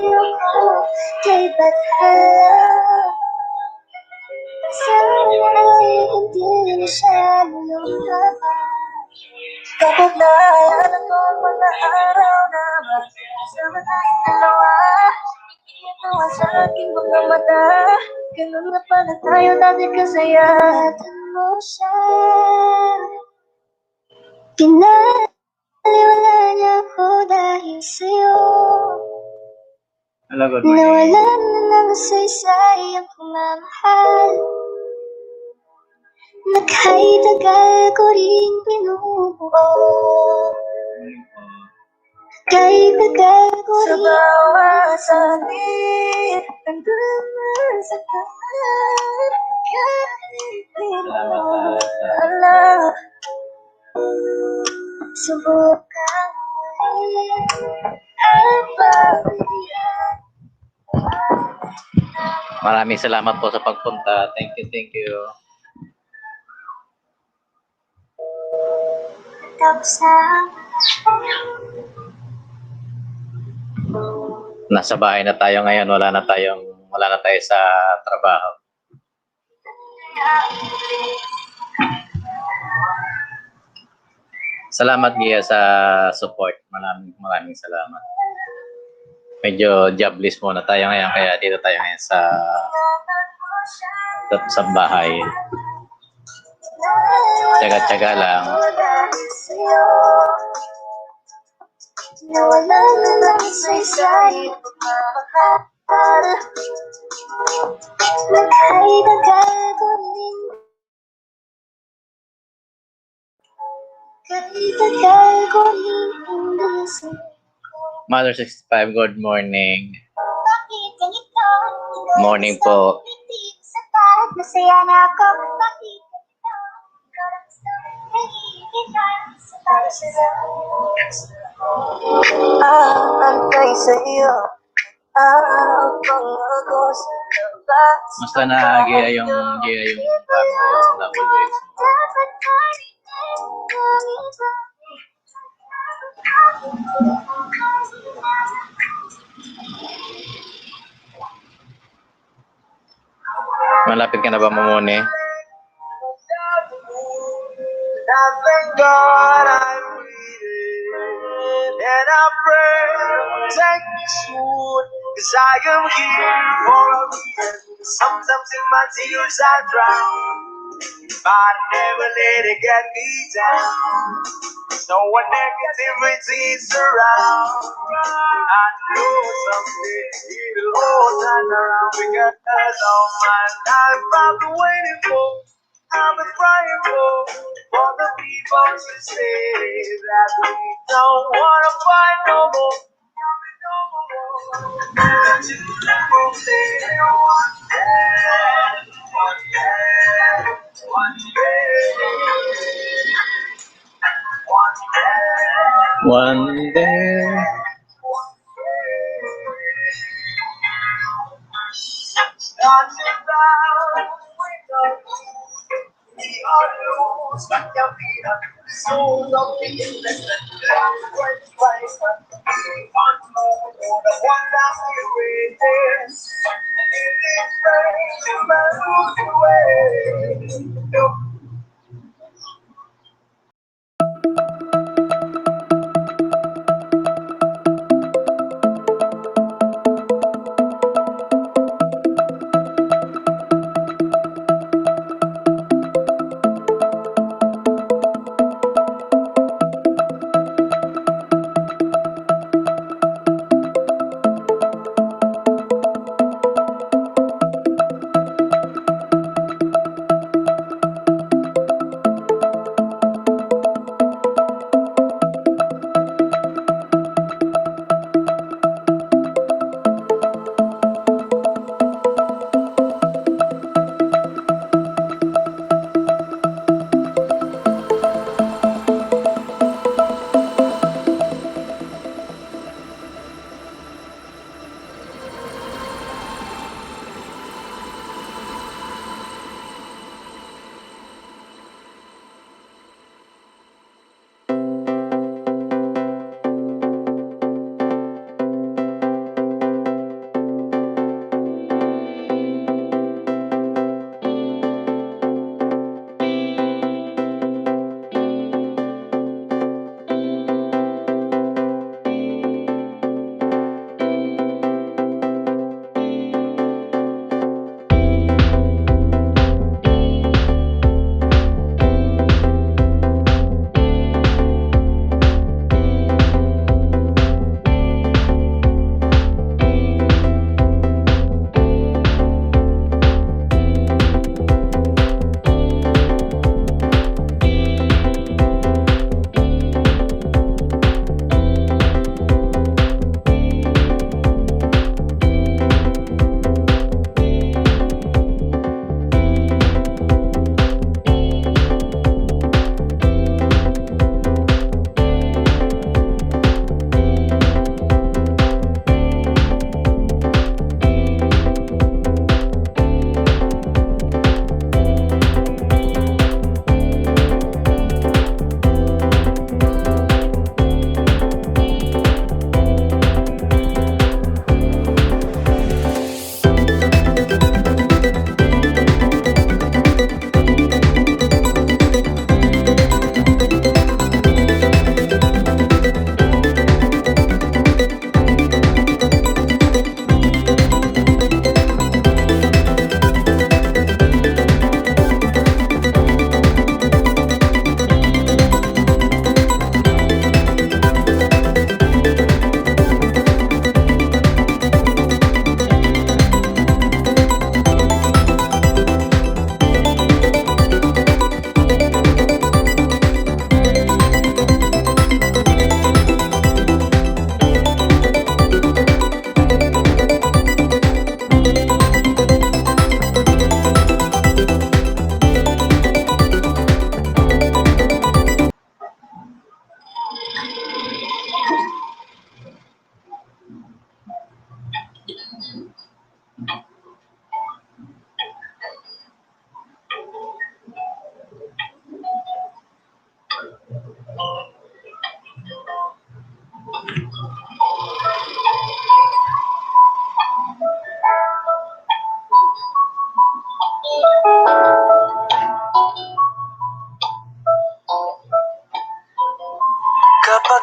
ko kay Bathala. Sana ay hindi na siya luluhapan. Kapag naalala ko ang mga araw na magkasama tayong dalawa, iyaw sa aking mga mata. Ganun na pala tayo dati kasaya. Mo siya, pinaliwala niya ako dahil sa'yo. Hello, good morning. Nawalan na ng saysay ang pagmamahal na kahit tagal ko rin pinubuo. Kahit tagal ko rin sa bawat sandali, hanggang sa kanan, kahit di mo alam, subukan ulit ang pagbibigyan. Maraming salamat po sa pagpunta. Thank you, thank you. Tapos na Nasa bahay na tayo ngayon. Wala na tayo sa trabaho. Salamat Gia sa support. Maraming salamat. Medyo jobless muna tayo ngayon, kaya dito tayo ngayon sa bahay. Tsaga-tsaga lang. nawala na lang saysay ang pagmamahal na kahit tagal ko rin, kahit tagal ko rin hindi sa'yo. Mother 65, good morning. Bakit ganito? Morning po. Sapat, masaya na ako. Bakit ganito? Ikaw lang gusto nahihita sa para sa'yo. Antay sa'yo ang pangako sa labas. Basta na Gia yung family na always. Dapat marinig ang iba. Malapit ka na ba mamuni? I thank God I'm breathing, and I pray take me soon, 'cause I am here for a reason. Sometimes in my tears I drown, but I never let it get me down. No one negativity surround. I know someday it'll all turn around, because all my life I've been waiting for, I've been crying for the people to say that we don't wanna fight no more. That you will say one day, one day. One day.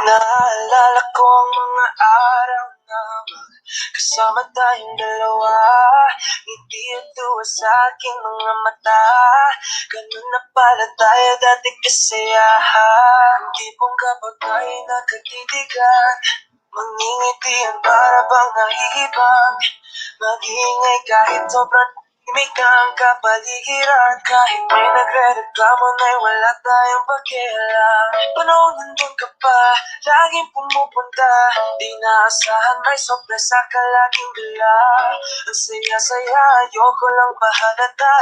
Naalala ko ang mga araw na kasama tayong dalawa. Ngiti at tuwa sa aking mga mata. Ganun na pala tayo dati kasayahan. Tipong kapag tayo nakatitigan, mangingitian para bang nahihibang. Mag-iingay kahit sobrang tahimik ang kapaligiran. Kahit may nagre-reklamo na'y wala tayong pakialam. Panahon nandun ka pa, laging pumupunta. Di naasahan may sorpresa ka laging dala. Ang saya-saya, ayoko lang mahalata.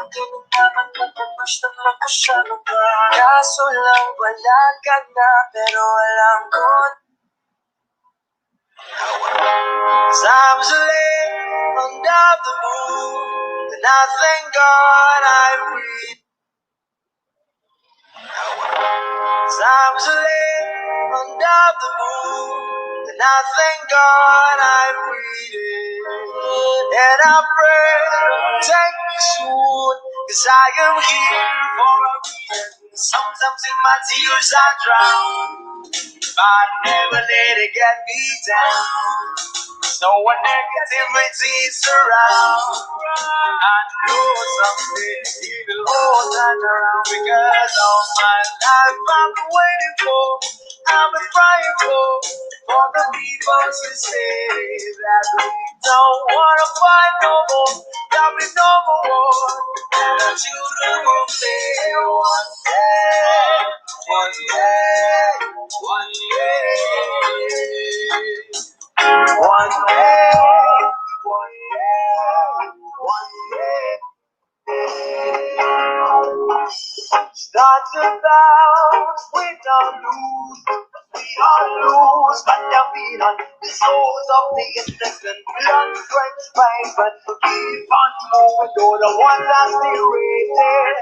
Hindi na naman magpapush na magpasyano ba. Kaso lang wala ka na, pero alam ko I'm sleeping under the moon, and I thank God I breathe. I'm sleeping under the moon, and I thank God I breathe. And I pray, take me soon, 'cause I am here for a reason. Sometimes in my tears I drown, but I never let it get me down. So when negativity surrounds, I know someday it will all turn around. Because all my life I've been waiting for, I've been crying for the people to say that we don't wanna fight no more, there'll be no more war, and our children will say one day, one day, one day. One day, one day, one day. Start to bounce, we don't lose. We all lose, but now we on the souls of the innocent. Blood, sweat, pain, but we keep on moving. Though the ones are still waiting.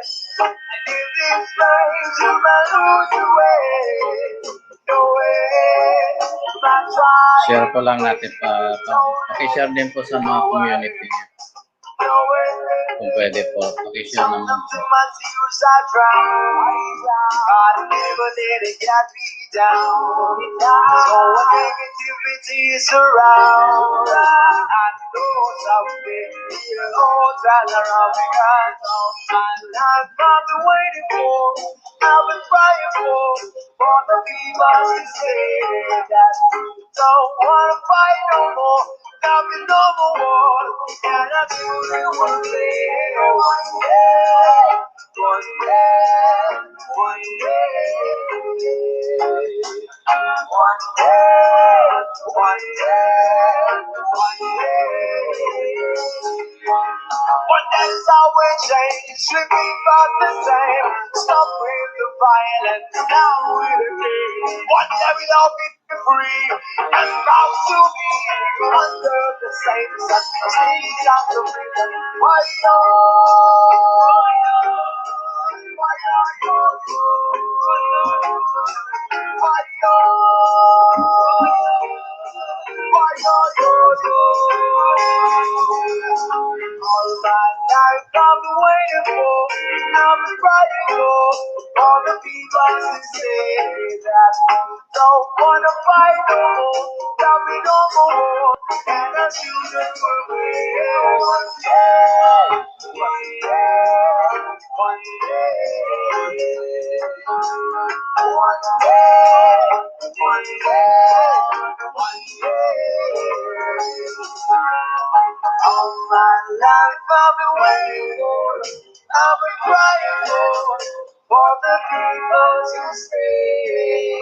In this place, you may lose your way. No way, that's why. Share ko lang natin pakishare din po sa mga community niya. Kung pwede po, pakishare naman po. I've been crying for the people to say that don't wanna fight no more, there'll be no more war, and I truly will say one day, one day, one day, one day, one day, one day. One day's always change, it should be about the same. Stop with the violence, now with the game. One day we'll all be free and proud to be under the same sun. Stage out the prison. Why no? Why no? Why no? Why no? All my life I've been waiting for, I've been crying for all the people to say that don't wanna fight no more, there'll be no more war, and our children will wait. One day, one day, one day, one day, one day, one day. All my life I've been waiting for, I've been crying for the people to stay.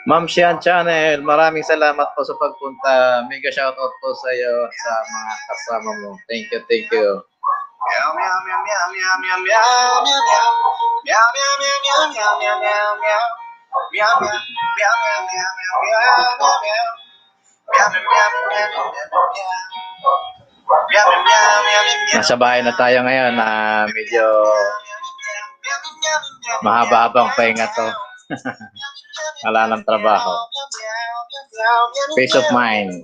Ma'am Sian Channel, maraming salamat po sa pagpunta. Mega shoutout po sa iyo at sa mga kasama mo. Thank you, thank you. Meow meow meow meow meow meow meow meow meow meow meow meow meow meow meow meow. Meow meow meow meow meow meow meow meow meow. Meow meow meow meow meow meow. Meow meow meow meow meow. Nasa bahay na tayo ngayon na medyo mahaba-habang pahinga to. Wala ng trabaho. Peace of mind.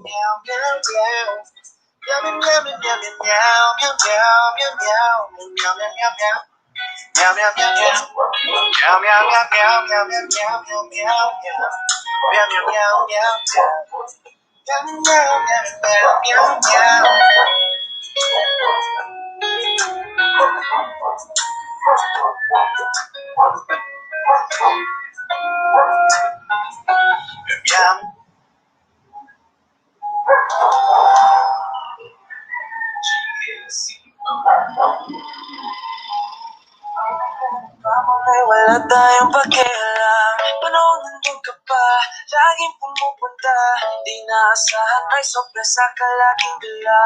Wala tayong pakialam. Panahon nandun ka pa, laging pumupunta. Di naasahan ay sorpresa ka laging dala.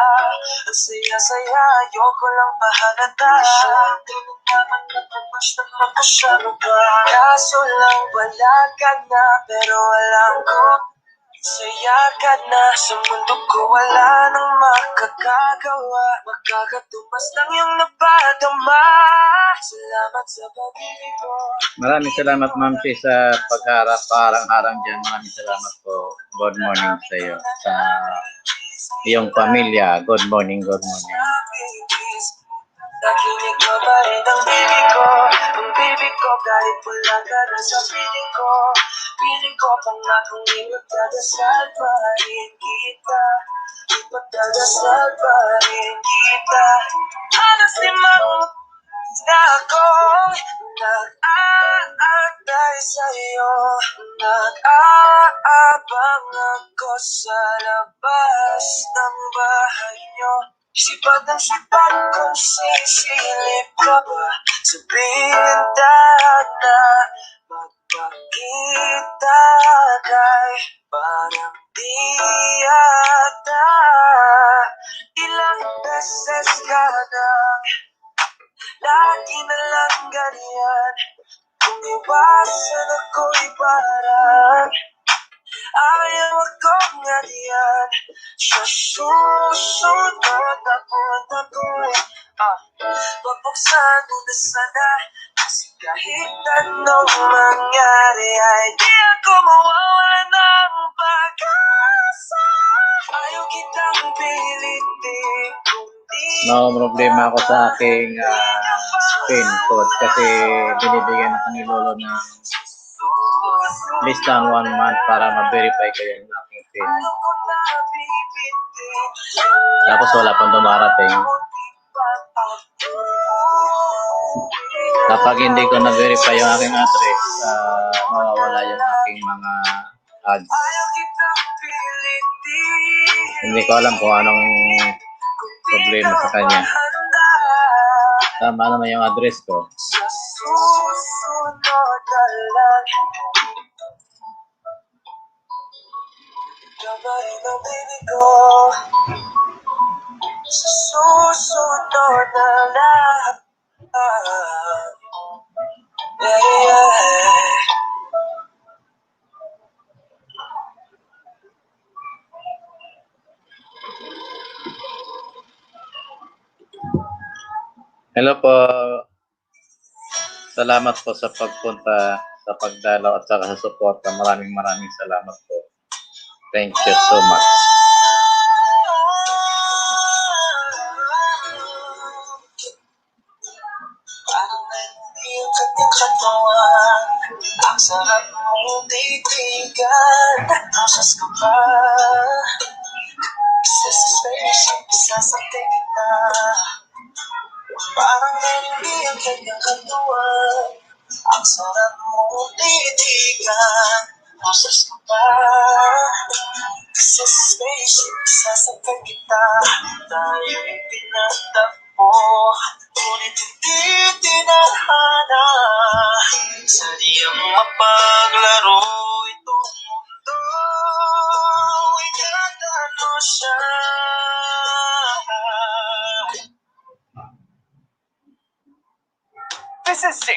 Ang saya-saya, ayoko lang mahalata. Di mo naman napapas na magkasyano ka. Kaso lang wala ka na, pero alam ko saya ka na. Sa mundo ko wala nang makakagawa. Makakatumas ng iyong napadama. Salamat sa pag-ibig ko. Maraming salamat, Ma'am Chi, sa pagharap, parang-harang dyan. Maraming salamat po. Good morning sa iyo. Sa iyong pamilya. Good morning, good morning. Nakinig ka ba rin ang bibig ko? Ang bibig ko kahit wala ka na sa piling ko. Piling ko pangakong ipagdadasal pa rin kita. Ipagdadasal pa rin kita. Halos limang na akong nag-aantay sa'yo. Nag-aabang ako sa labas ng bahay nyo. Sipag ng sipag kung sisilip ka ba. Sabihin tayo na magpakita kay parang di yata. Ilang beses ka na lagi na lang ganyan. Kung iwasan ako'y parang ayaw akong ganyan. Sa susunod na punta ko'y pabuksan mo na sana. Kasi kahit anong mangyari ay di ako mawawalan ng pag-asa. Ayaw kitang pilitin kung di No problema ako sa aking PIN code kasi binibigyan ako ni Lolo ng less than 1 month para ma-verify ko yung aking PIN. Tapos wala pang dumarating. Kapag hindi ko na-verify yung aking address, mawawala yung aking mga ads. Hindi ko alam kung anong problema sa kanya. Tama naman yung address ko. sa susunod na lang. Gabay ng bibig ko. Sa susunod na lang. Yeah. Hello po. Salamat po sa pagpunta, sa pagdalaw at saka sa suporta. Maraming salamat po. Thank you so much. Parang nandiyang kanyang katawan. Ang sarap mong titigan. Rosas ka ba? Isa sa spaceship, isa sa kita. Parang nandiyang kanyang katawan. Ang sarap mong titigan. Rosas ka ba? Isa sa spaceship, isa sa kita. Tayo'y pinatagpo. Ngunit hindi tinahana. Sa diyang mapaglaro itong This is sick.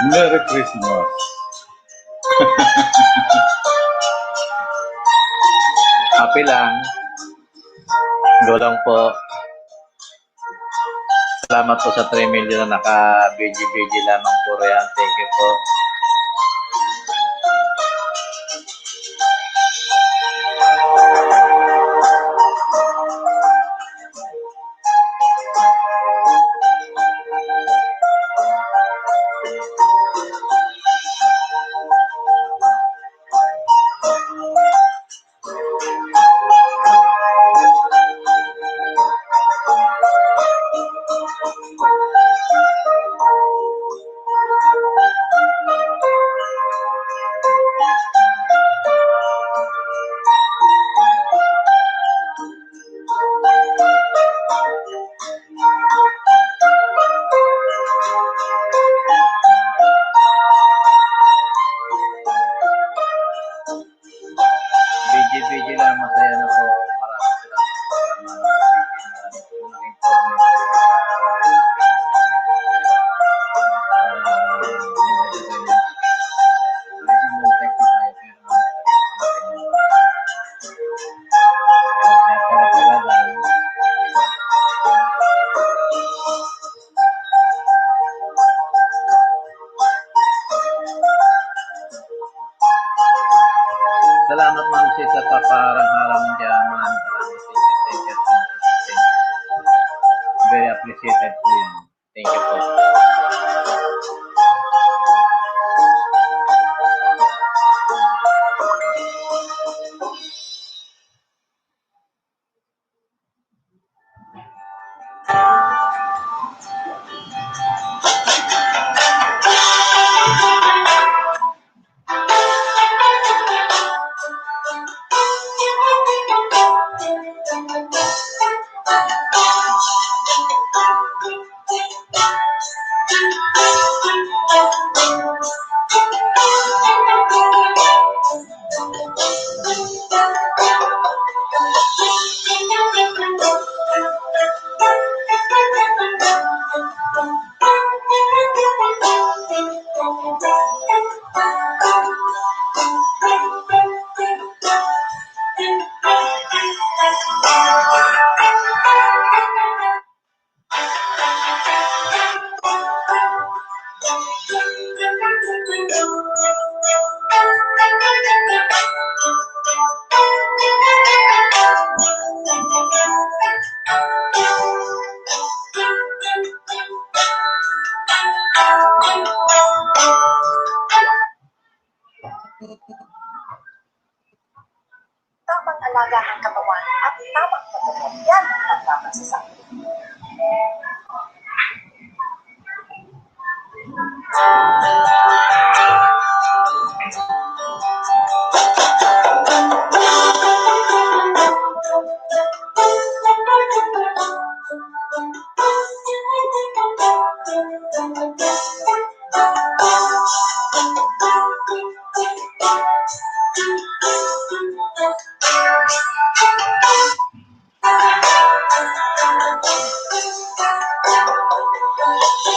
Merry Christmas. Happy lang. Gulang po. Salamat po sa 3 million na naka-BG lamang po yan. Thank you po. BG lang, masaya na po. Maraming salamat po Salamat ma'am sa paparang-harang dyan. Maraming salamat. Thank you. Very appreciated po yun. Thank you po. Tamang alaga ng katawan at tamang pagkakas. Yan ang nagpapasasabi.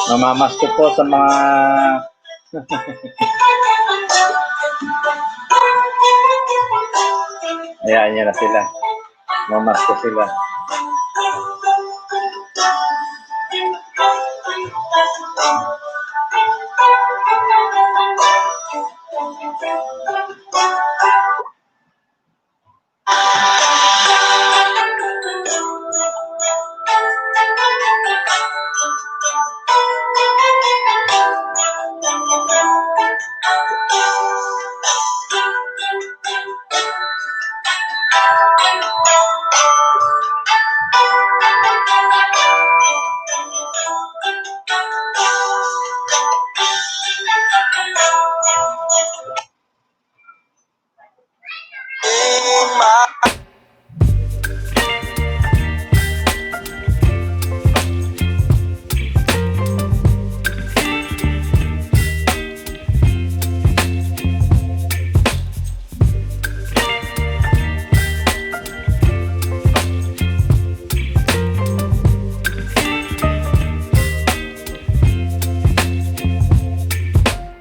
Namamasko po sa mga ayan niya na sila. Namamasko sila.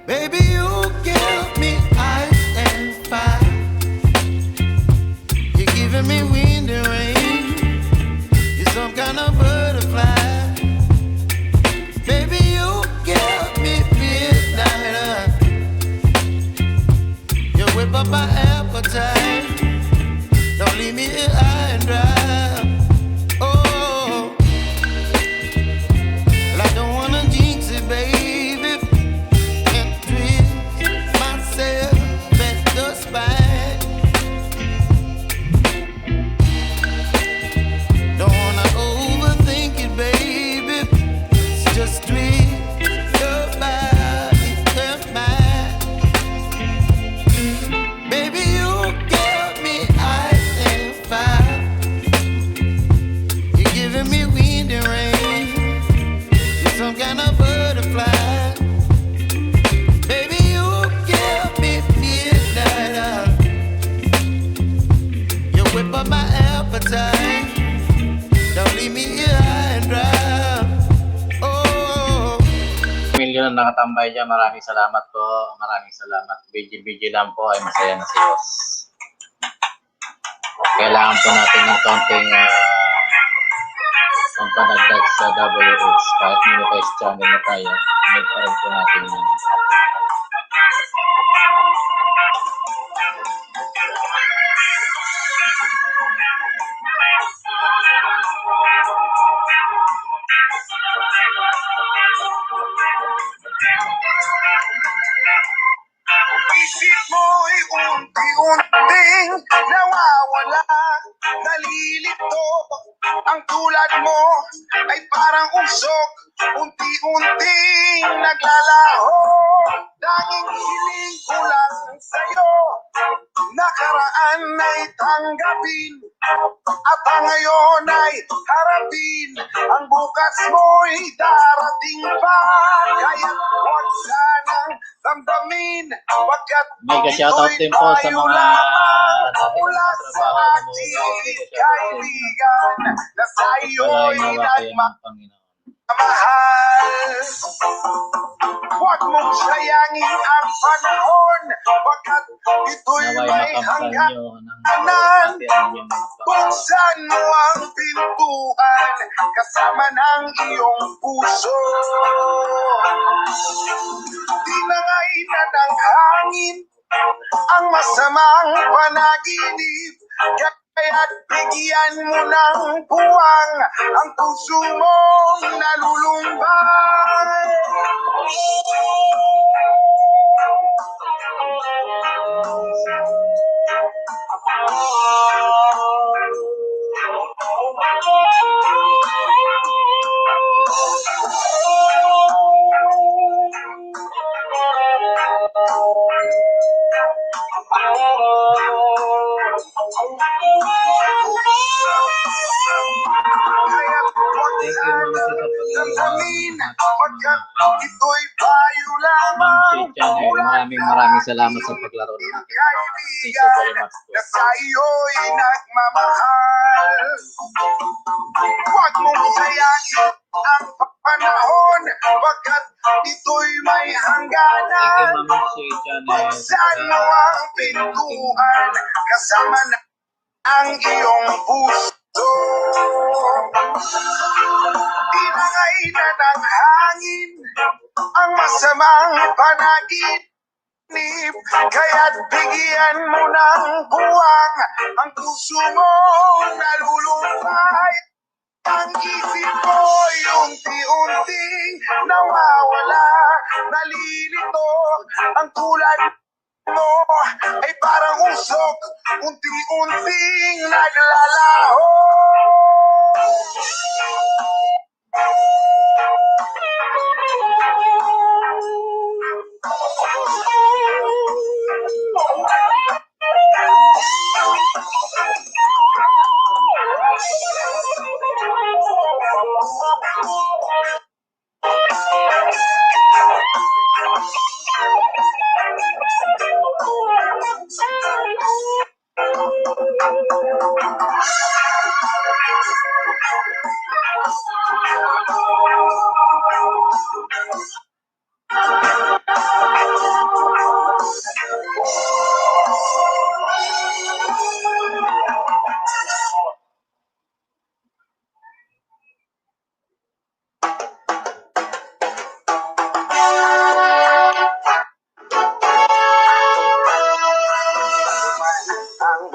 Baby, you give me ice and fire. You're giving me wind and rain. You're some kind of butterfly. Baby, you give me midnight. You whip up my appetite. Don't leave me here high and dry. Oh, well, I don't wanna jinx it, baby. And twist myself at the spine. Don't wanna overthink it, baby. It's just twist your body and mine. Baby, you give me ice and fire. You're giving me wind and rain. You're some kind of butterfly. Baby, you give me midnight. You whip up my appetite. Don't leave me here high and dry. Oh. Milyon na nakatambay dyan, maraming salamat po. Maraming salamat. BG lang po ay masaya na si Ross. Kailangan po natin ng konting pampanagdag sa WH. Kahit monetize channel na tayo, may pa rin po natin yun. Isip mo'y unti-unting nawawala, nalilito. Ang tulad mo ay parang usok, unti-unting naglalaho. Tanging hiling ko lang sa'yo, nakaraan ay tanggapin, at ang ngayon ay harapin. Ang bukas mo'y darating pa, kaya huwag sanang damdamin, pagkat Mega shoutout din po sa mga mula sa ating kaibigan na sa iyo'y nawa kayo ng Panginoon. nagmamahal. Huwag mong sayangin ang panahon, pagkat ito'y Naway may makamtan hanggan. nyo ng pati ang inyong Buksan mo ang pintuan, kasama ng iyong puso. Tinangay na ng hangin ang masamang panaginip, kaya't bigyan mo ng puwang ang puso mong nalulumbay. Thank you, Ma'am Sisa, Damdamin, pagkat ito'y payo Ma'am lamang. Channel. Maraming salamat sa paglaro ng ating Thank you very much po. Na sa iyo'y nagmamahal. Huwag mong sayangin ang panahon, pagkat ito'y may Thank you, hangganan. Ma'am Sisa Channel. Buksan mo ang pintuan, kasama na ang iyong puso. Tinangay na ng hangin ang masamang panaginip, kaya't bigyan mo ng buwang ang puso mo nalulumbay. Ang isip ko'y unti-unting nawawala, nalilito. Ang tulad mo ay parang usok, unti-unting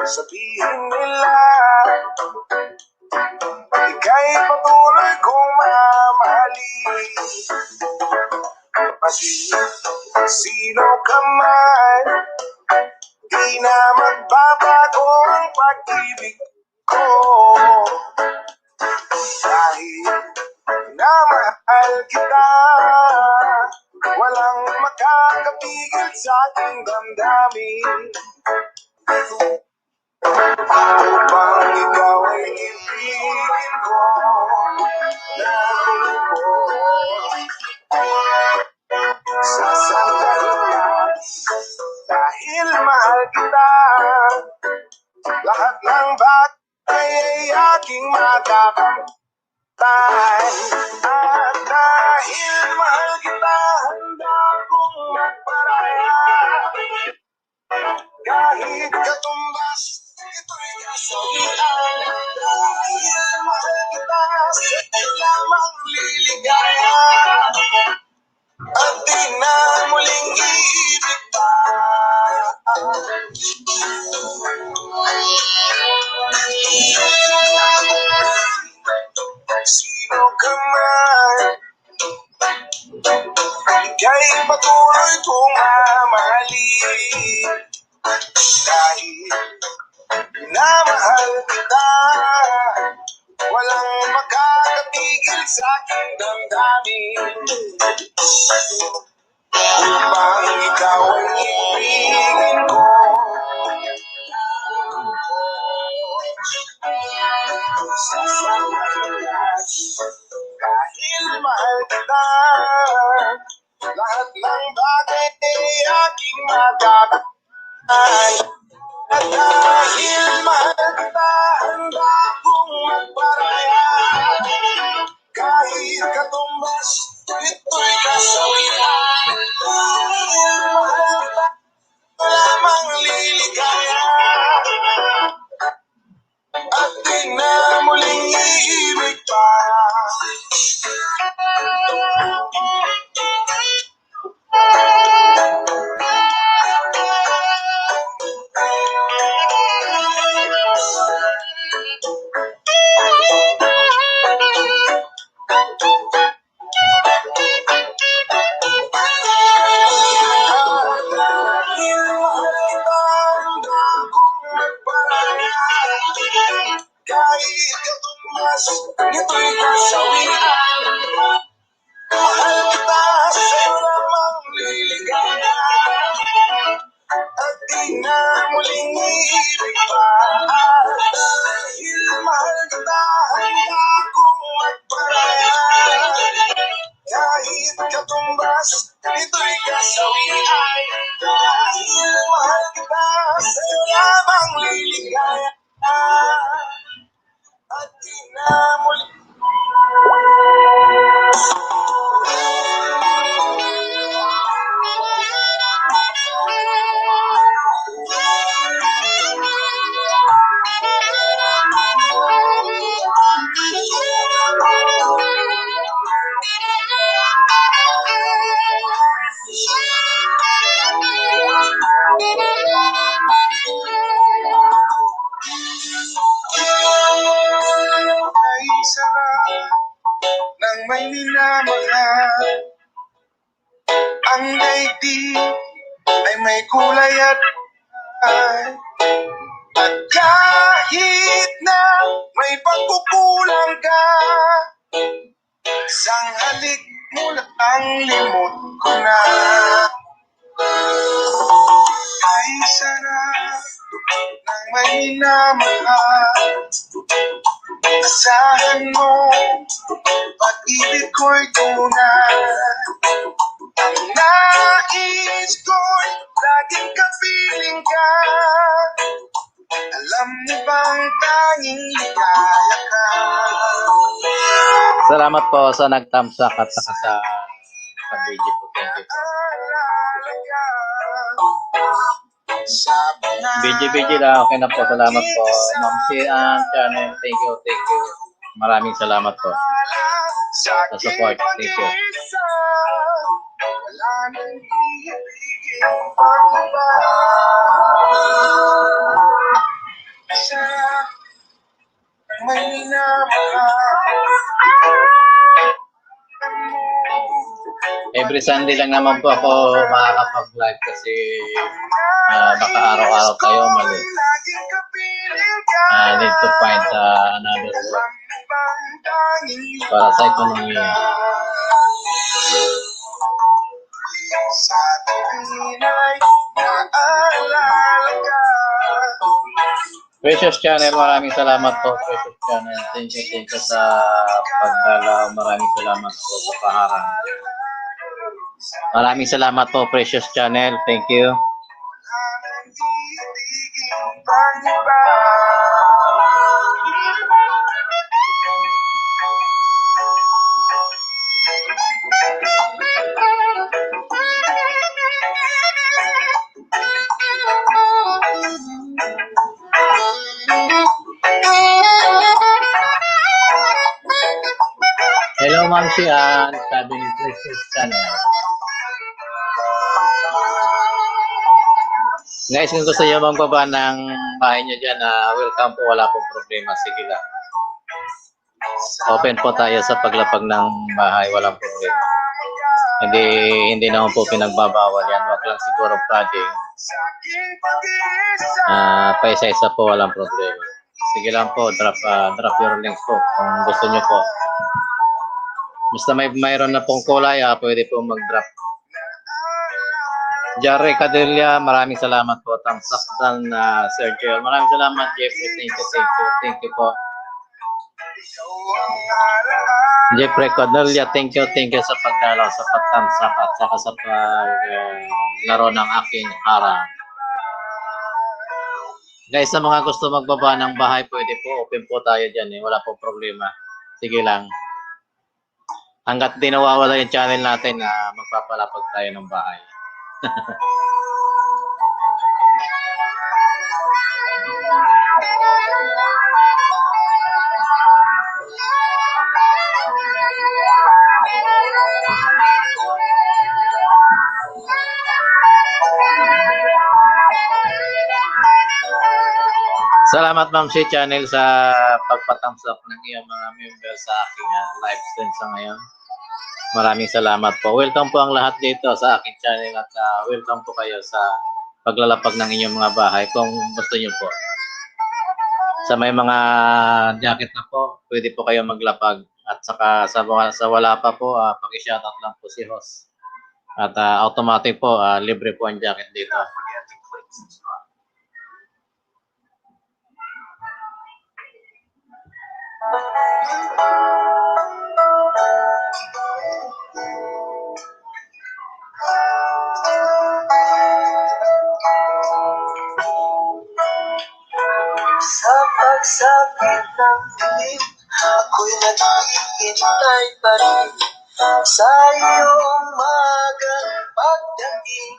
Sabihin nila, ika'y patuloy kong mamahalin. Pati sino ka man, di na magbabago ang pag-ibig ko. Dahil minamahal kita, walang makakapigil sa aking damdamin. Upang ikaw ay ibigin ko ng buhay. Sasandalan dahil mahal kita, lahat ng bagay ay aking matakamtan. At dahil mahal kita, handa kong magparaya. Kahit katumbas, ito'y kasawian. Dahil mahal kita, sa'yo lamang liligaya. At di na muling iibig pa. Sino ka man, ika'y patuloy kong mamahalin. Dahil minamahal kita, walang makakatigil sa aking damdamin. Upang ikaw ay ibigin ko, sasandalan dahil mahal kita, lahat ng bagay ay aking magagawa. At dahil mahal kita, handa kong magparaya. Kahit katumbas, ito'y kasawian. Dahil mahal kita, lamang liligaya. At di na muling iibig pa. Kahit katumbas, ito'y kasawian. Mahal kita, sa'yo lamang liligaya. At di na muling iibig pa. Dahil mahal kita, handa kong magparaya. Kahit katumbas, ito'y kasawian. Dahil mahal kita, sa'yo lamang liligaya. At di na muling ay sarap ng may minamahal. Ang daigdig ay may kulay at ay. At kahit na may pagkukulang ka, isang halik mo lang limot ko na. Ay sarap ng may minamahal. Asahan mo, pag-ibig ko'y tunay. Ang nais ko'y laging kapiling ka. Alam Alam mo bang tanging ligaya ka? Salamat po sa nagtamsak at saka sa pag-video po. Thank you po. BG na okay na po. Salamat po. Ma'am Sian Channel. Thank you. Thank you. Maraming salamat po sa support. Thank you. Every Sunday lang naman po ako makakapag-live kasi baka araw-araw tayo mali. Need to find another work para sa ekonomiya. Precious Channel, maraming salamat po. Precious Channel, thank you sa pagdalaw. Maraming salamat po sa paharang. Maraming salamat po, Precious Channel. Thank you. Hello, Ma'am Sian. Sabi ni Precious Channel. Guys, kung gusto nyo magbaba ng bahay nyo dyan, welcome po, wala pong problema. Sige lang. Open po tayo sa paglapag ng bahay, walang problema. Hindi naman po pinagbabawal yan. Wag lang siguro flooding. Paisa-isa po, walang problema. Sige lang po, drop your links po kung gusto nyo po. Basta mayroon na pong kulay, pwede po mag-drop. Jare Cadilla, maraming salamat po. Thumbs up dan Sergio. Maraming salamat, Jeffrey. Thank you po. Jeffrey Cadilla, thank you sa pagdalaw, sa pag-thumbs up at saka sa paglaro ng aking harang. Guys, sa mga gusto magbaba ng bahay, pwede po. Open po tayo dyan. Wala po problema. Sige lang. Hanggat di nawawala yung channel natin, magpapalapag tayo ng bahay. Salamat Ma'am si Channel sa pagpatamsak ng iyong mga members sa aking live stream sa ngayon. Maraming salamat po. Welcome po ang lahat dito sa aking channel at welcome po kayo sa paglalapag ng inyong mga bahay kung gusto nyo po. Sa may mga jacket na po, pwede po kayo maglapag. At saka sa wala pa po, paki-shoutout lang po si host. At automatic po, libre po ang jacket dito. Sa pagsapit ng dilim, ako'y naghihintay pa rin sa iyong magang pagdating.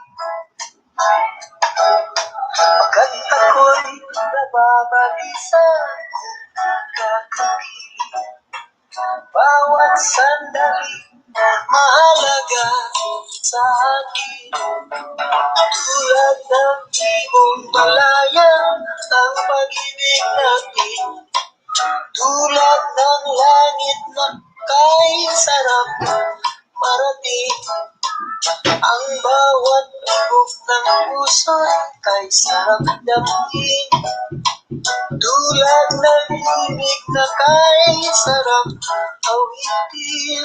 Pagkat ako'y nababalisa kakapiling, bawat sandali mahalaga sa akin. Tulad ng ibong malaya ang pag-ibig natin, tulad ng langit na kay sarap marating. Ang bawat tibok ng puso kay sarap damhin, tulad ng ibig na kay sarap awitin.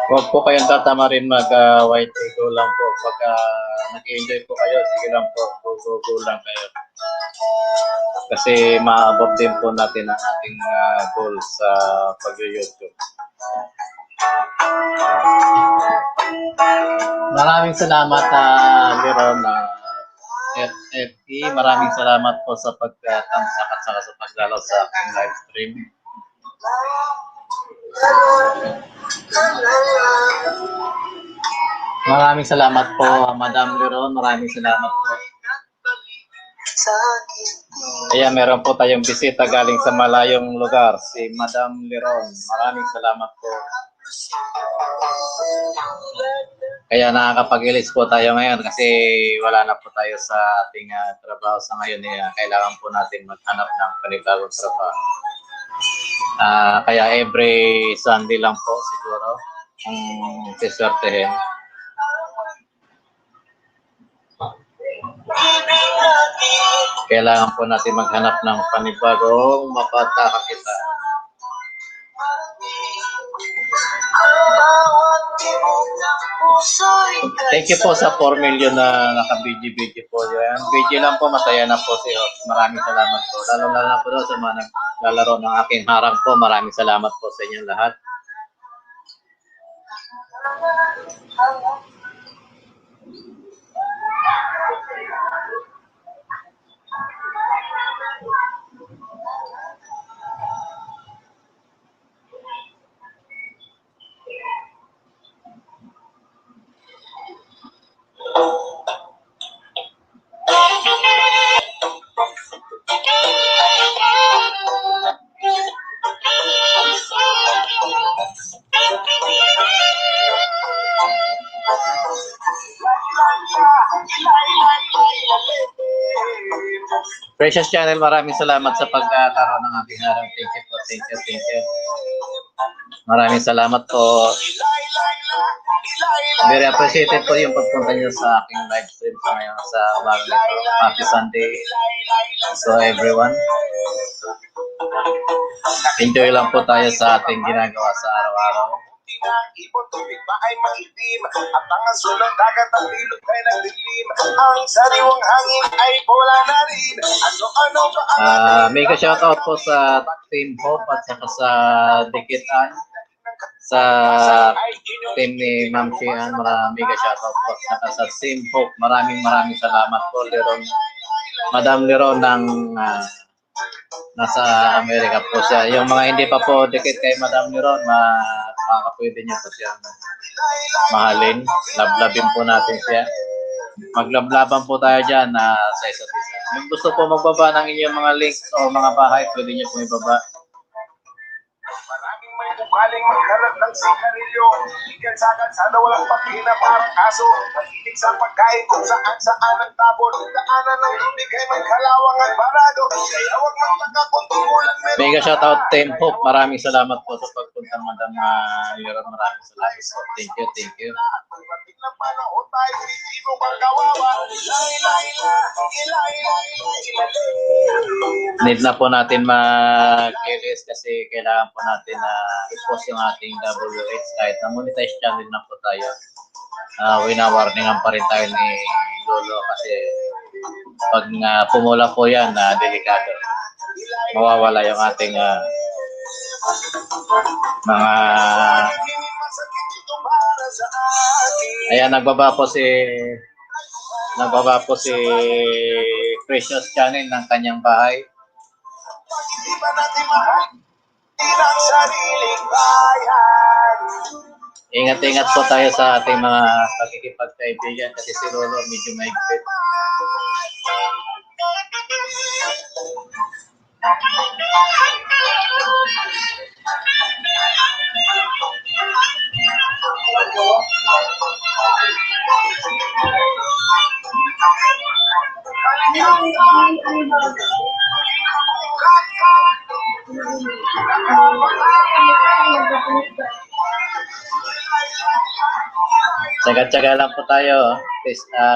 Huwag po kayong tatama rin mag-white ego lang po pag nag-enjoy po kayo, sige lang po, go lang kayo. Kasi maabot din po natin ang ating goal sa pag-YouTube. Maraming salamat Leron FFE. Maraming salamat po sa pagtamsak at saka sa pagdalaw sa aking live stream. Maraming salamat po Madam Leron. Maraming salamat po. Kaya meron po tayong bisita galing sa malayong lugar, si Madam Leron. Maraming salamat po. Kaya nakakapag-ilis po tayo ngayon kasi wala na po tayo sa ating trabaho sa ngayon. Kailangan po natin maghanap ng panibagong trabaho. Kaya every Sunday lang po siguro ang siswertehin. Kailangan po natin maghanap ng panibagong mapagkakakitaan. Thank you po sa 4 million na naka-BG po. Yan. BG lang po, masaya na po si host. Maraming salamat po. Lalo na po sa mga naglalaro ng aking harang po. Maraming salamat po sa inyong lahat. Precious Channel, maraming salamat sa paglalaro ng aking harang. Thank you po, thank you. Maraming salamat po. Very appreciated po yung pagpunta nyo sa aking live stream sa ngayon sa umaga nito. Happy Sunday to everyone. Enjoy lang po tayo sa ating ginagawa sa araw-araw. Ibon tubig ba ay maitim at ang sulong dagat at ilog ay nagdilim. Ang sariwang hangin ay bola na rin. Ano ba ang mega shoutout po sa Team Hope at saka sa Dikitan, sa team ni Ma'am Shian. Mega shoutout po at saka sa Team Hope. Maraming salamat po Leron. Madam Leron ng nasa Amerika po siya. Yung mga hindi pa po dikit kay Madam Leron, makakapwede niyo po siya mahalin. Lablabin po natin siya. Maglablaban po tayo dyan sa isa't isa. Yung gusto po magbaba ng inyong mga links o mga bahay, pwede niyo po ibaba. maraming may bukaling magkalat ng sigarilyo. Ikan sagad sana walang pakina parang aso. Mahilig sa pagkain kung saan ang tabon. Daanan ng tubig ay may kalawang at barado. Kaya huwag magtaka kung tumulang meron. Mega shoutout Team Hope. Maraming salamat po sa pagpunta Madam Leron. Maraming salamat po. Thank you. Pagdating ng panahon tayo, sino bang kawawa? Need na po natin mag-release kasi kailangan po natin i-post yung ating WH kahit na monetize channel na po tayo. Wina-warningan pa rin tayo ni Lolo kasi pag pumula po yan, delikado. Mawawala yung ating mga ayan, nagbaba po si Precious Channel ng kanyang bahay. Ingat-ingat po tayo sa ating mga pagkikipagkaibigan kasi si Lolo medyo mahigpit. Tsaga-tsaga lang po tayo.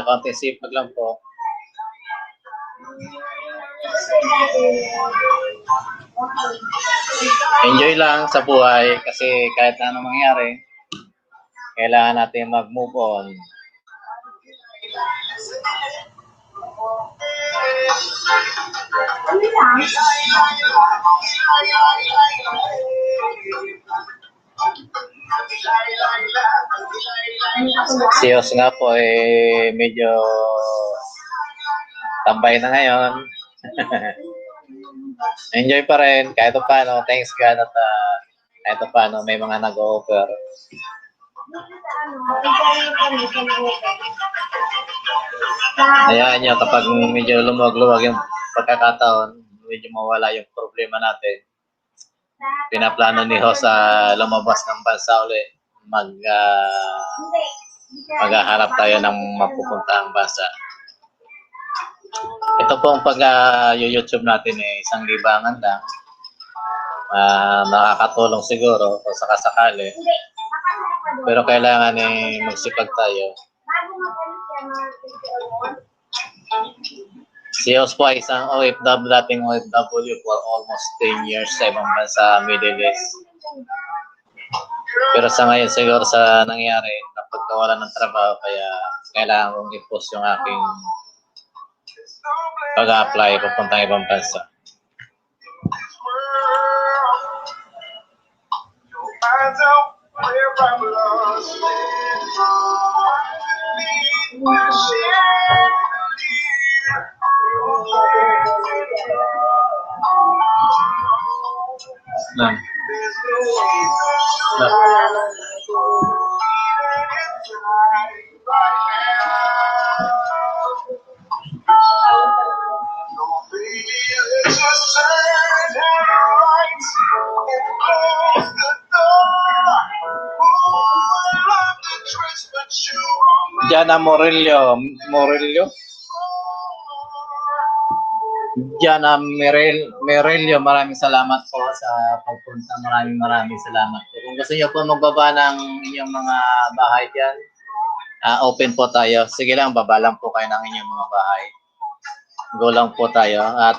Konting sipag lang po. Enjoy lang sa buhay kasi kahit anong mangyari, kailangan natin mag-move on. Si Os nga po medyo tambay na ngayon. Enjoy pa rin kahit paano. Thanks God at kahit paano may mga nag-offer. Hayaan nyo kapag medyo lumuwag-luwag yung pagkakataon, medyo mawala yung problema natin. Pinaplano ni Ho sa lumabas ng bansa ulit. Maghahanap tayo ng mapupuntahang bansa. Ito pong pag-YouTube natin isang libangan lang. Nakakatulong siguro kung sakasakali. Pero kailangan magsipag tayo. Si Os po ay isang OFW, dating OFW for almost 10 years sa ibang bansa, Middle East. Pero sa ngayon siguro sa nangyari, napagkawala ng trabaho, kaya kailangan kong i-post yung aking pag-apply papuntang ibang bansa. Jana Morillo. Jana Merillo, maraming salamat po sa pagpunta. Maraming salamat po. Kung gusto niyo po magbaba ng inyong mga bahay dyan, open po tayo. Sige lang, baba lang po kayo ng inyong mga bahay. Go lang po tayo. At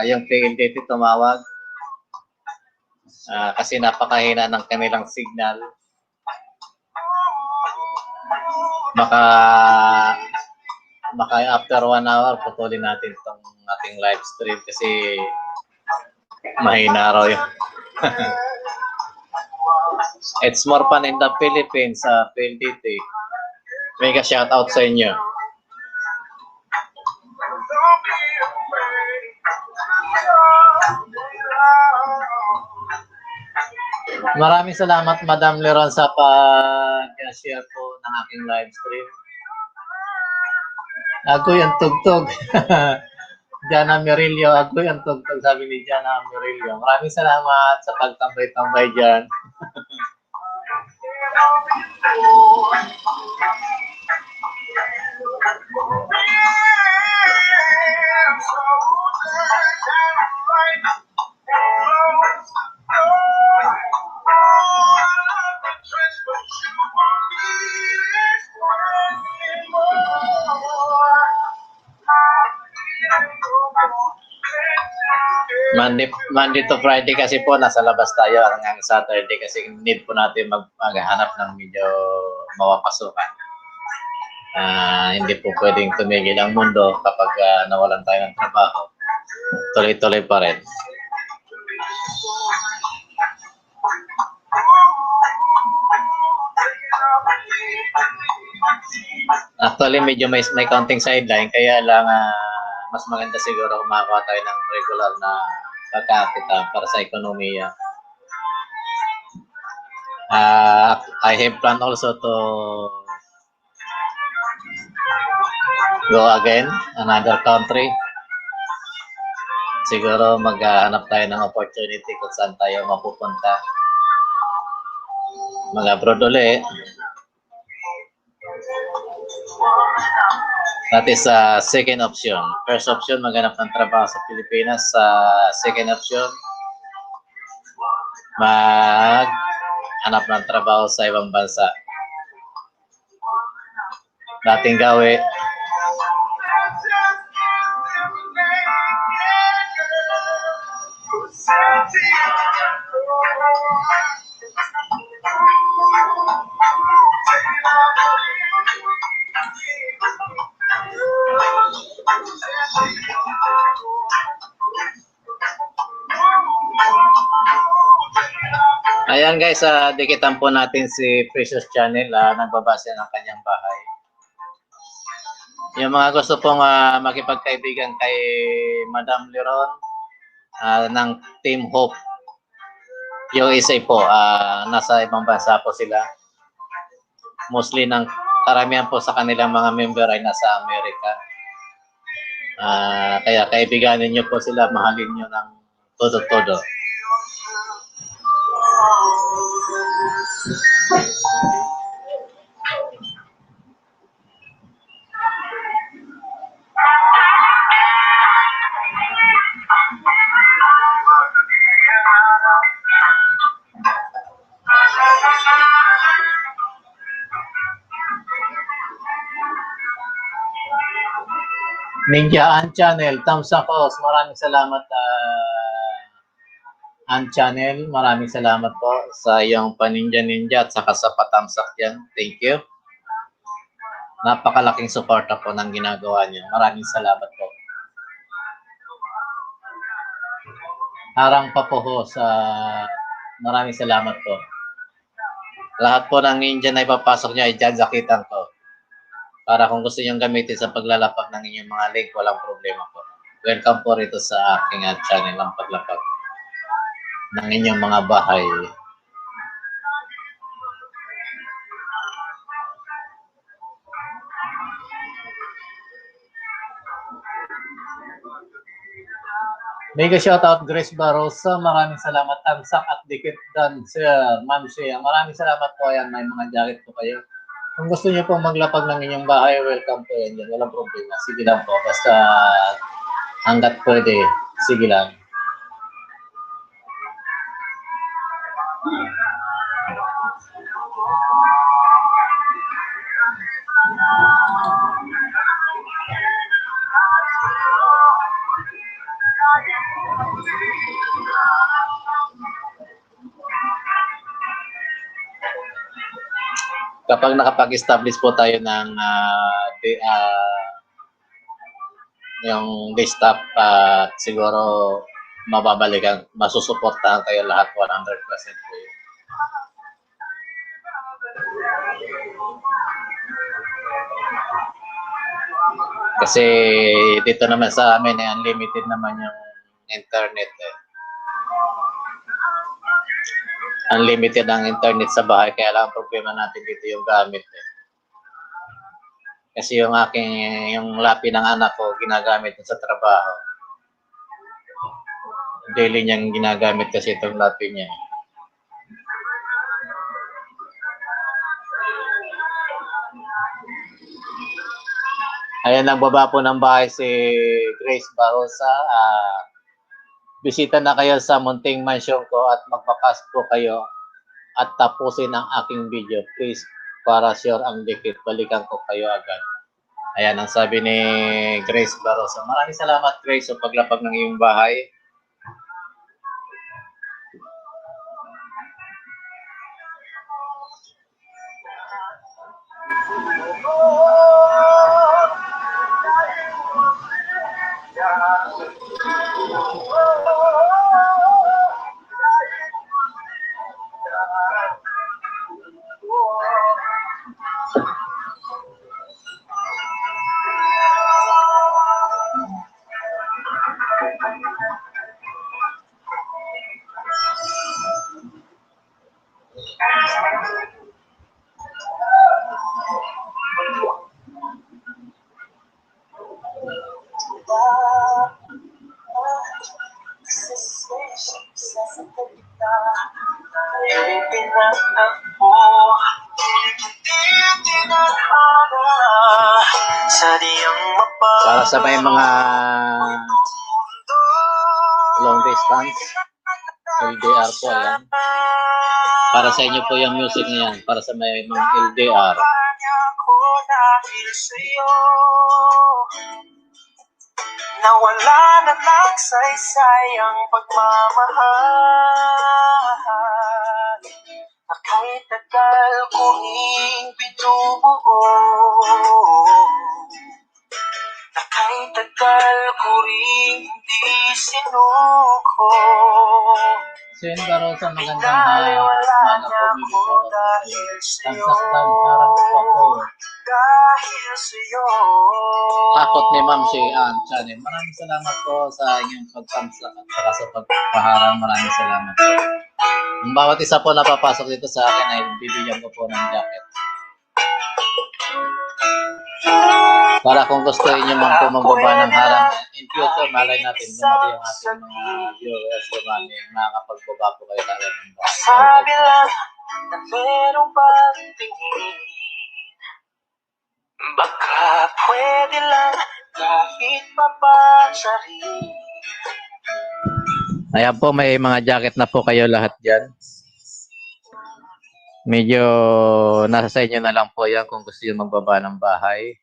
yung PLDT tumawag kasi napakahina ng kanilang signal. Baka after 1 hour putulin natin itong ating live stream kasi mahina raw yun. It's more fun in the Philippines sa PLDT. Mega shout out sa inyo. Maraming salamat Madam Leron sa pag-share po ng aking live stream. Agoy ang tugtog. Jana Merillo, agoy ang tugtog, sabi ni Jana Merillo. Maraming salamat sa pagtambay-tambay dyan. Monday to Friday kasi po nasa labas tayo, hanggang Saturday kasi need po natin maghanap ng medyo mawapasukan. Hindi po pwedeng tumigil ang mundo kapag nawalan tayo ng trabaho. Tuloy-tuloy pa rin. Actually, medyo may counting sideline, kaya lang mas maganda siguro kung makakuha tayo ng regular na pagkakita para sa ekonomiya. I have planned also to go again, another country. Siguro maghanap tayo ng opportunity kung saan tayo mapupunta. Mag-abroad ulit. That is second option. First option, maghanap ng trabaho sa Pilipinas. Second option, maghanap ng trabaho sa ibang bansa. Dating gawi. Ayan guys, dikitan po natin si Precious Channel, nagbabase ng kanyang bahay. Yung mga gusto pong makipagkaibigan kay Madam Leron ng Team Hope, yung isa po, nasa ibang bansa po sila. Mostly ng karamihan po sa kanilang mga member ay nasa Amerika. Kaya kaibiganin nyo po sila, mahalin nyo ng todo-todo. Ninja An Channel, thumbs up po. Maraming salamat An Channel. Maraming salamat po sa iyong paninja-ninja at saka sa pa-thumbs up yan. Thank you. Napakalaking suporta po ng ginagawa niyo. Maraming salamat po. Harang pa po sa maraming salamat po. Lahat po ng ninja na ipapasok niya ay jajakitan ko. Para kung gusto niyong gamitin sa paglalapak ng inyong mga link, walang problema po. Welcome po rito sa aking channel ang paglapak ng inyong mga bahay. Mega shoutout Grace Barosa, maraming salamat. Tansak at Dikit Dancer, Ma'am Shea, maraming salamat po. Ayan, may mga jacket po kayo. Kung gusto niyo pong maglapag ng inyong bahay, welcome po yan dyan. Walang problema. Sige lang po. Basta hanggat pwede, sige lang. Kapag nakapag-establish po tayo ng yung desktop, siguro mababalikan, masusuportahan kayo lahat 100% po yun. Kasi dito naman sa amin, unlimited naman yung internet. Unlimited ang internet sa bahay, kaya lang problema natin dito yung gamit. Kasi yung lapi ng anak ko, ginagamit sa trabaho. Daily niyang ginagamit kasi itong lapi niya. Ayan, nagbaba po ng bahay si Grace Barosa. Bisita na kayo sa munting mansion ko at magbakas po kayo at tapusin ang aking video. Please, para sure ang dikit, balikan ko kayo agad. Ayan ang sabi ni Grace Barosa. Maraming salamat Grace sa paglapag ng iyong bahay. Para sa may mga long distance, LDR po yan. Para sa inyo po yung music niyan, para sa may mga LDR. Nawala na nagsaysay ang pagmamahal na kahit tagal kuning binubuo, na kahit tagal ko rin hindi sinuko. Sen Barosa, magandang umaga po. Bibig po ako kayo. Tamsak daw, harang po ako. Dahil sa'yo. Akot ni Ma'am si Ann Channel. Maraming salamat po sa inyong pagtamsak at saka sa pagpaharang. Maraming salamat po. Ang bawat isa po napapasok dito sa akin ay bibigyan ko po ng jacket. Para kung gusto inyo man po magbaba ng harang in future, malay natin lumaki ang ating mga viewers, dumami, makakapagbaba po kayo talaga ng bahay. Sabi lang na merong pagtingin, baka pwede lang kahit mapasarin. Ayan po, may mga jacket na po kayo lahat dyan. Medyo nasa sa inyo na lang po yan kung gusto nyo magbaba ng bahay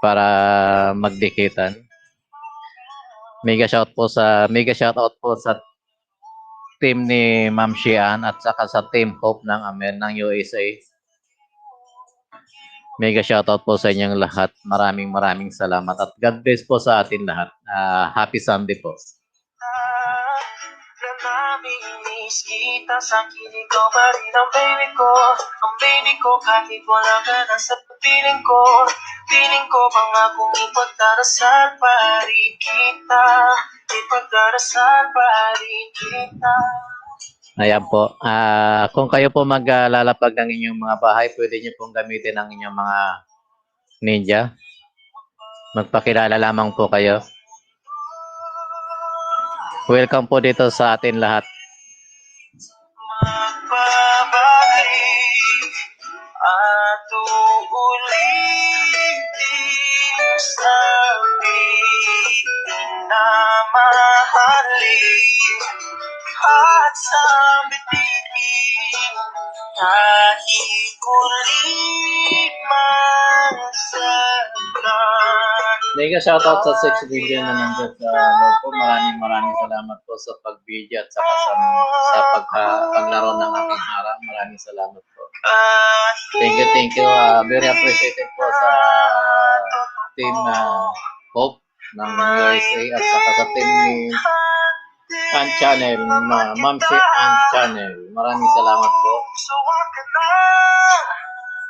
para magdikitan. Mega shoutout po sa team ni Ma'am Shian at saka sa team Hope ng Amen ng USA. Mega shoutout po sa inyong lahat. Maraming salamat at God bless po sa atin lahat. Happy Sunday po. Na namimiss kita sa kilig ko pa rin ang baby ko. Ang baby ko kahit wala ka na sa piling ko. Piling ko pangakong ipagdarasal pa rin kita. Ipagdarasal pa rin kita. Ayan po. Kung kayo po maglalapag ng inyong mga bahay, pwede nyo pong gamitin ang inyong mga ninja. Magpakilala lamang po kayo. Welcome po dito sa atin lahat. Magbabalik at uulitin sabi na mahalin at sambitin kahit ulit masaktan. Mega shoutout sa 6 billion na nandiyan sa loob po. Maraming salamat po sa pag-video at saka sa paglaro ng aking harang. Maraming salamat po. Thank you. Very appreciated po sa team Hope ng USA at saka sa team ni Ann Channel, Ma'am si Ann Channel. Maraming salamat po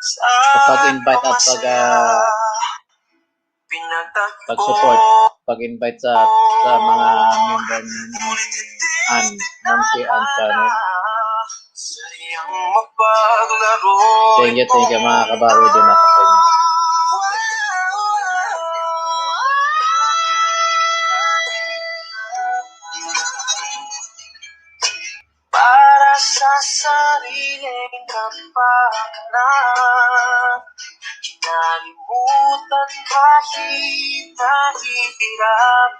sa pag-invite at pag-support, pag-invite sa mga member ni Ann, Ma'am si Ann Channel. Thank you mga kabaro din ako sa inyo. Para sa sariling kapakanan, kinalimutan kahit nahihirapan.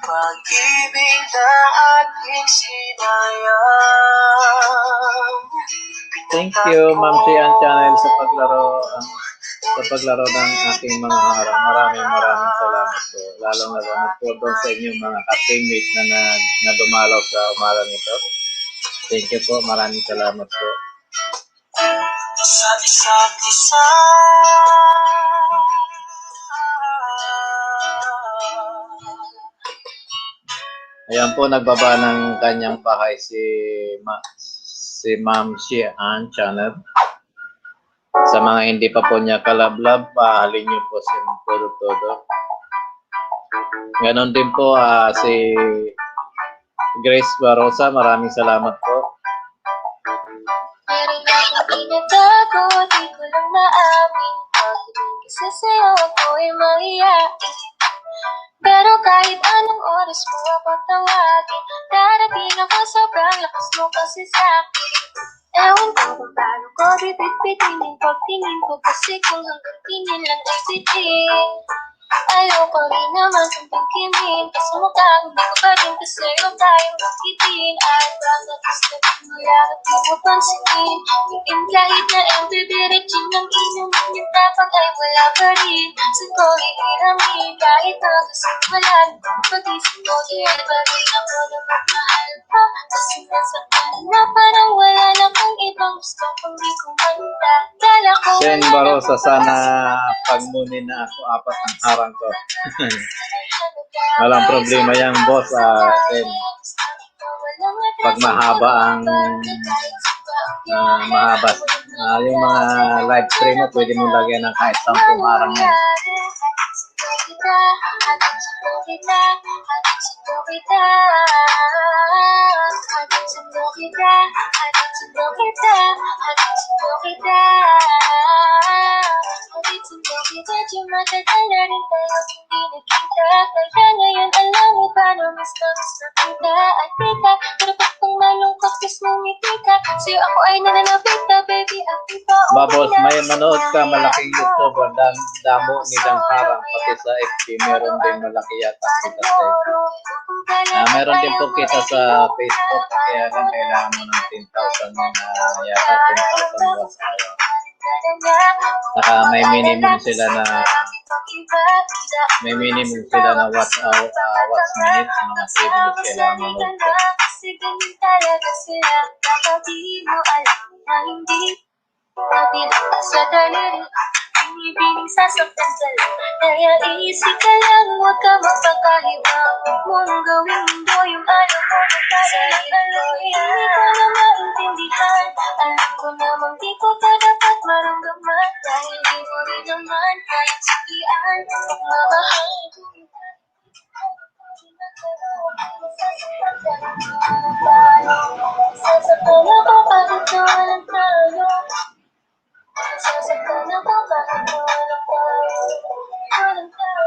Pag-ibig na ating sinayang. Thank you, Ma'am si Ann Channel sa paglaro ng aking mga harang. Maraming salamat po. Lalong salamat po doon sa inyong mga ka-teammate na dumalaw sa umagang ito. Thank you po. Maraming salamat po. Sa isa't isa. Ayan po, nagbaba ng kanyang bahay si Ma'am si Ann Channel. Sa mga hindi pa po niya kalablab, pahalin niyo po si Todo. Ganon din po si Grace Barosa. Maraming salamat po. Meron akong tinatago, di ko lang naamin. Pag-ibig kasi sa'yo ako'y mahiyain. Pero kahit anong oras mo ako tawagin, darating ako, sobrang lakas mo kasi sa'kin. Ewan ko kung paano ko bibit-bitin yung pagtingin ko, kasi kung hanggang tingin lang ay bitin. Ayoko rin naman kung pagkimin, kasi mukhang hindi ko pa rin kasi huwag tayong magkitin. At bakit gusto mo lang at di mo pansinin, yung kahit na embibiritsin ng inumin, yung tapang ay wala pa rin. Saan ko ihiramin, kahit na gusto wala rin, pag-isip ko iyan pa rin ako na magmahal pa. Kasi nasaktan na parang wala na kung ibang gusto kung di ko manda. Kala ko Sen Barosa, sana pagmunin na ako 4 ang harang ko. Walang problema yan, boss. Pag mahaba ang mahaba yung mga live stream mo, pwede mo lagyan ng kahit 10 harang yan. Babos, may manood ka, malaking YouTuber, damo nilang harang, pati sa FB, meron din malaki yata kita sa FB. Meron din po kita sa Facebook, kaya lang kailangan mo ng 10,000 yata 10,000 watts hour. Saka may minimum sila na watts hour, watts minute, mga 7 minutes kailangan manood ka. Kasi ganyan talaga sila, kapag di mo alam na hindi mabilang sa daliri, binibining sasaktan ka lang. Kaya iisip ka lang, huwag ka magpakahiba. Huwag mong gawin mundo yung alam mo na kaya. Alam mo, hindi ko na maintindihan. Alam ko namang di ko pa dapat maramdaman, dahil di mo rin naman kayang sabihan. Magmamahal ko kita. Sasaktan ako kahit walang tayo. Sasaktan ako kahit walang tayo. Walang tayo.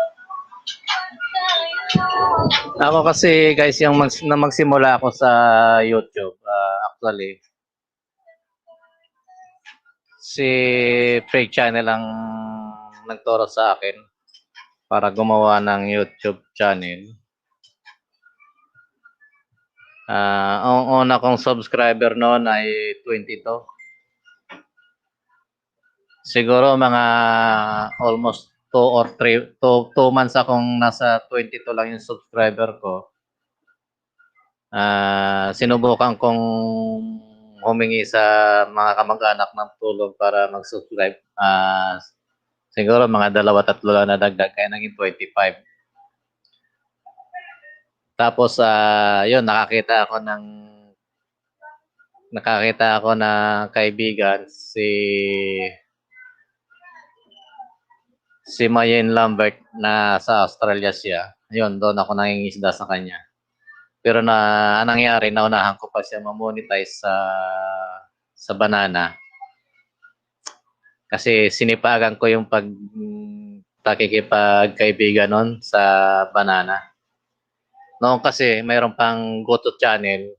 Ako kasi guys, yung magsimula ako sa YouTube, actually, si Fake Channel ang nagturo sa akin para gumawa ng YouTube channel. Ang una kong subscriber noon ay 22. Siguro mga almost 2 months akong nasa 22 lang yung subscriber ko. Sinubukan kong humingi sa mga kamag-anak ng tulong para mag-subscribe. Siguro mga 2-3 lang na dagdag, kaya naging 25. Tapos yun, nakakita ako ng kaibigan, si Mayen Lambert, na sa Australia siya. Yun, doon ako nangingisda sa kanya. Pero anong nangyari, naunahan ko pa siya ma-monetize sa banana. Kasi sinipagan ko yung pakikipagkaibigan noon sa banana. Noon kasi mayroon pang GoTo channel,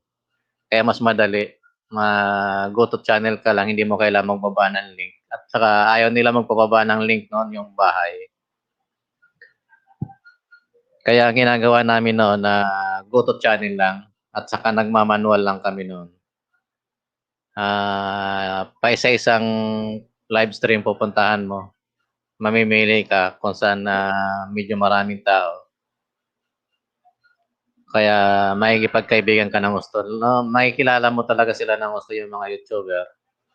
kaya mas madali. GoTo channel ka lang, hindi mo kailangan magbaba ng link. At saka ayaw nila magpababa ng link noon, yung bahay. Kaya ginagawa namin noon na GoTo channel lang, at saka nagmamanual lang kami noon. Paisa-isang live stream pupuntahan mo. Mamimili ka kung saan medyo maraming tao. Kaya makikipagkaibigan ka ng gusto. No, makikilala mo talaga sila ng gusto, yung mga YouTuber.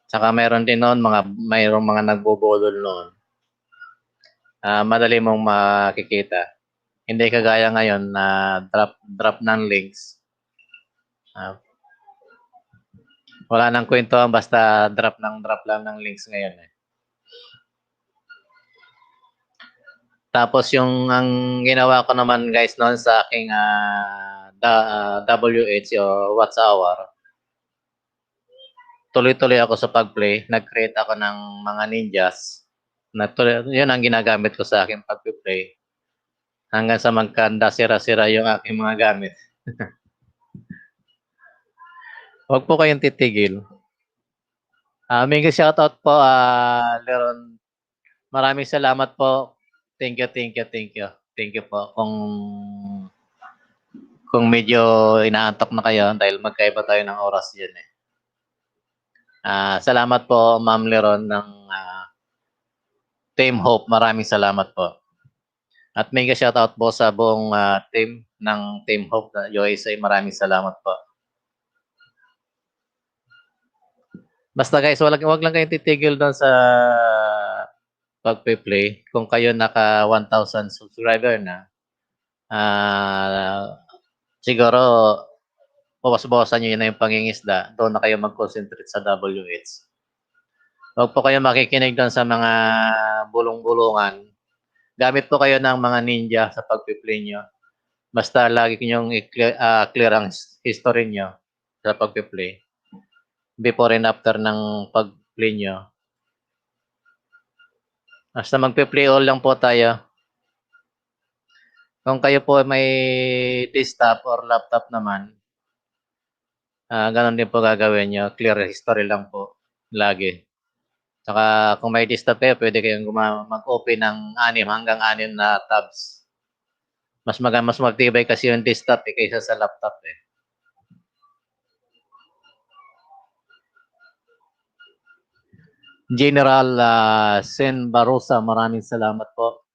Saka mayroon din noon mayroong mga nagbubulol noon. Madali mong makikita. Hindi kagaya ngayon na drop ng links. Wala nang kwento, basta drop lang ng links ngayon eh. Tapos ang ginawa ko naman guys noon sa aking WH o Watts Hour, tuloy-tuloy ako sa pag-play. Nag-create ako ng mga ninjas. Yun ang ginagamit ko sa aking pag-play. Hanggang sa magkanda, sira-sira yung aking mga gamit. Huwag po kayong titigil. Mega shoutout po, Leron. Maraming salamat po. Thank you po. Kung medyo inaantok na kayo dahil magkaiba tayo ng oras dyan eh. Salamat po, Ma'am Leron ng Team Hope. Maraming salamat po. At mega shoutout po sa buong team ng Team Hope na USA. Maraming salamat po. Basta guys, wag lang kayong titigil doon sa pag-play. Kung kayo naka 1,000 subscriber na, Siguro bawas-bawasan nyo yun na yung pangingisda, doon na kayo mag-concentrate sa WH. Huwag po kayo makikinig doon sa mga bulong-bulungan. Gamit po kayo ng mga ninja sa pagpiplay nyo. Basta lagi nyong clear ang history nyo sa pagpiplay. Before and after ng pag-play nyo. Basta magpiplay all lang po tayo. Kung kayo po may desktop or laptop naman, ganun din po gagawin nyo. Clear history lang po. Lagi. Saka kung may desktop kayo, pwede kayong mag-open ng 6 hanggang 6 na tabs. Mas magtibay kasi yung desktop kaysa sa laptop eh. General Sen Barosa, maraming salamat po.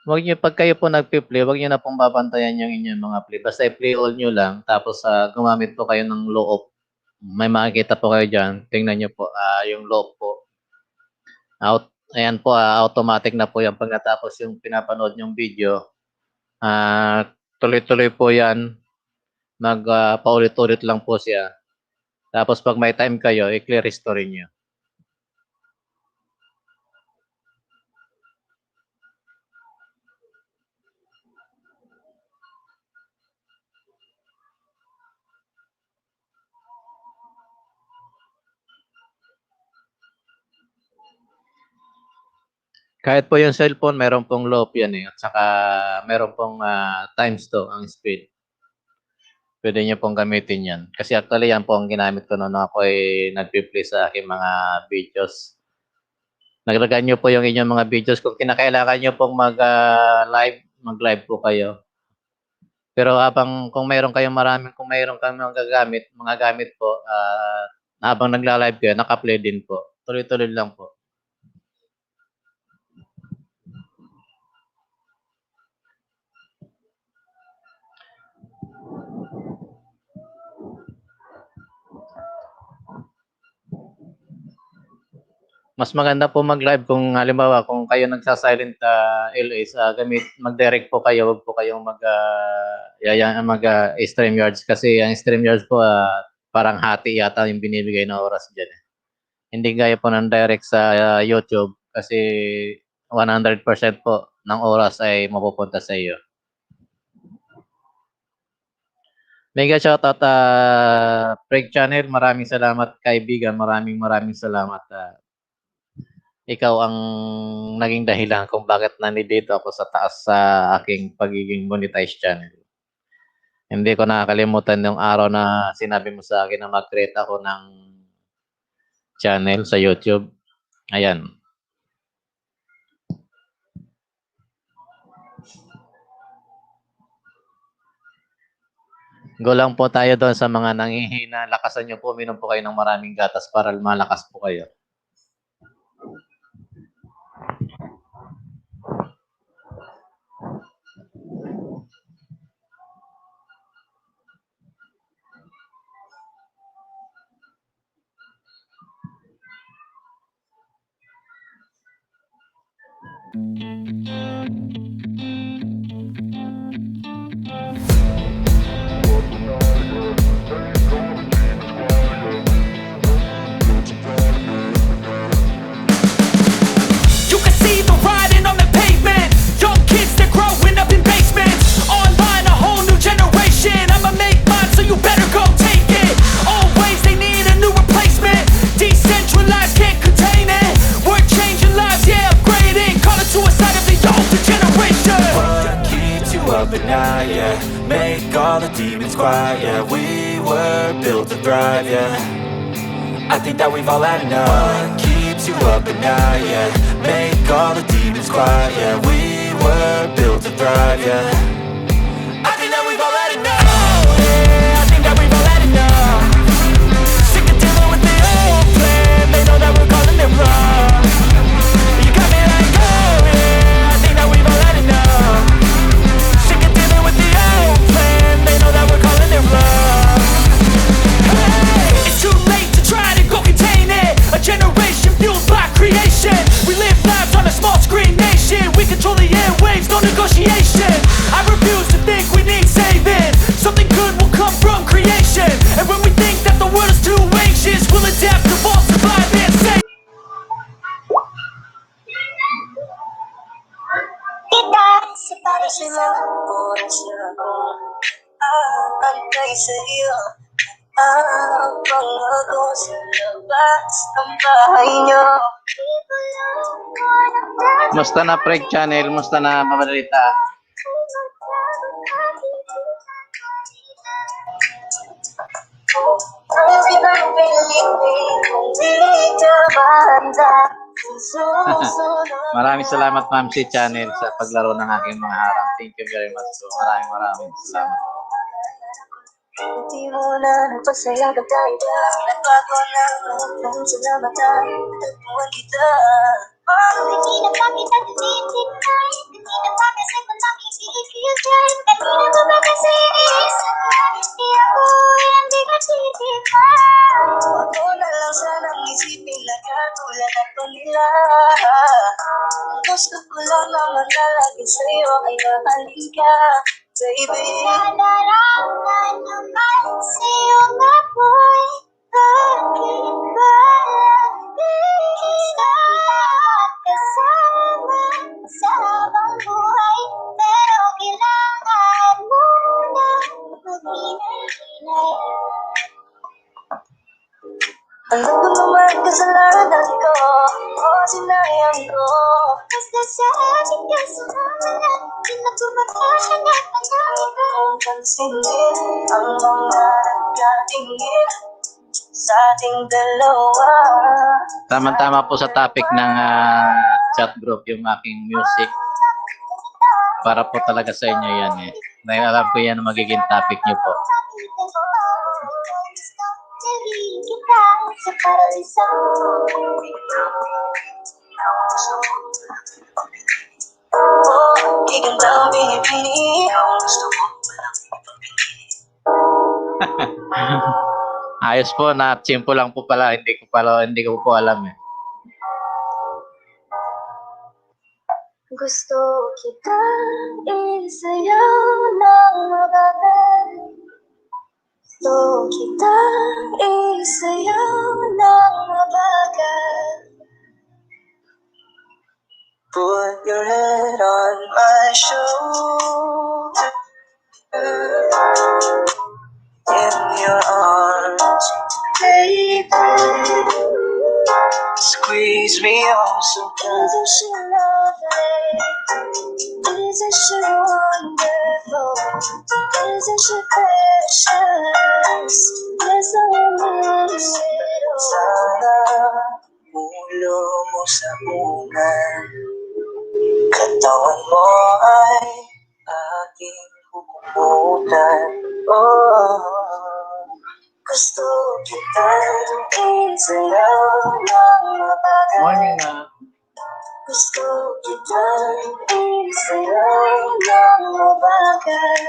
Wag niyo, pag kayo po nagpi-play, wag niyo na pong babantayan yung inyong mga play. Basta i-play all niyo lang, tapos gumamit po kayo ng loob. May makikita po kayo dyan. Tingnan niyo po, yung loob po. Ayan po, automatic na po yan. Pag natapos yung pinapanood yung video, tuloy-tuloy po yan. Paulit-ulit lang po siya. Tapos pag may time kayo, i-clear history niyo. Kahit po yung cellphone, meron pong loop yan eh. At saka meron pong times 2 ang speed. Pwede nyo pong gamitin yan. Kasi actually yan po ang ginamit ko noon ako ay nag-play sa aking mga videos. Naglagay nyo po yung inyong mga videos. Kung kinakailangan nyo pong mag-live po kayo. Pero kung mayroon kayong kung mayroon kayong mga gamit po, habang nagla-live kayo, naka-play din po. Tuloy-tuloy lang po. Mas maganda po mag-live kung halimbawa kung kayo nagsa-silent LS, mag-direct po kayo, wag po kayong StreamYards kasi ang StreamYards po parang hati yata yung binibigay na oras diyan. Hindi gaya po ng direct sa YouTube kasi 100% po ng oras ay mapupunta sa iyo. Mega shoutout Preg Channel, maraming salamat kaibigan, maraming salamat. Ikaw ang naging dahilan kung bakit nandito ako sa taas sa aking pagiging monetized channel. Hindi ko nakakalimutan yung araw na sinabi mo sa akin na mag-create ako ng channel sa YouTube. Ayan. Go lang po tayo doon sa mga nanghihina. Lakasan nyo po, minom po kayo ng maraming gatas para malakas po kayo. You can see the writing on the pavement. Young kids, they're growing up in basements. Online, a whole new generation. I'ma make mine, so you better go take it. Always, they need a new replacement. Decentralized, can't contain it. We're changing lives, yeah, upgrading. Call it suicide of the older generation. What keeps you up at night, yeah? Make all the demons quiet, yeah. We were built to thrive, yeah. I think that we've all had enough. What keeps you up at night, yeah? Make all the demons quiet, yeah. We were built to thrive, yeah. I think that we've all had enough. Oh, yeah, I think that we've all had enough. Sick of dealing with the old plan. They know that we're calling it wrong. You got me like, oh, yeah, I think silang oras na akong aantay sa'yo. Habang ako sa labas ng bahay niyo. Musta na Preg Channel? Musta na Mabalita? Ang pinagpiliin kung di ka mahanda. Maraming salamat Ma'am si Channel sa paglaro ng aking mga harang. Thank you very much. So, maraming salamat. Hindi mo na nagpasayagap tayo. Nagbago na ang salamatan. Tagpuan kita. Kanina pa kita tinitipay. Kanina pa kasi kung nakikikigay. Kanina pa ba kasi iisay. Di ako yan, di ka titipay. Ako na lang sanang isipin na katulad ako nila. Gusto ko lang naman na lagi sa'yo ay mahalin ka. Baby, nadaramdaman naman sa'yo nga boy. Bakit ba hindi ka kasama sa habang buhay? Pero kailangan mo na maghinay-hinay. Alam ko naman kasalanan ko, o sinayang ko. Basta sa akin ka sumama, di na tumatahan at panahin ko. Ang pansinin ang mga nagkatingin sa ating dalawa. Tama-tama po sa topic ng chat group yung aking music. Para po talaga sa inyo yan eh. Dahil alam ko yan ang magiging topic nyo po. Kita sa paraiso. Oh, giganda ang binibini. Gusto mo walang ipapili. Ayos po na simple lang po pala. Hindi ko po alam eh. Gusto kita isayaw ng mabagal. Gusto kita isayaw ng mabagal. Put your head on my shoulder. In your arms, baby. Squeeze me oh so tight. Isn't she lovely? Isn't she wonderful? Isn't she precious? Yes, I miss it all. Sana ulo mo sa unan. Katawan mo ay aking hukutan. Oh, gusto kita isayaw ng mabagal. Morning na. Gusto kita isayaw ng mabagal.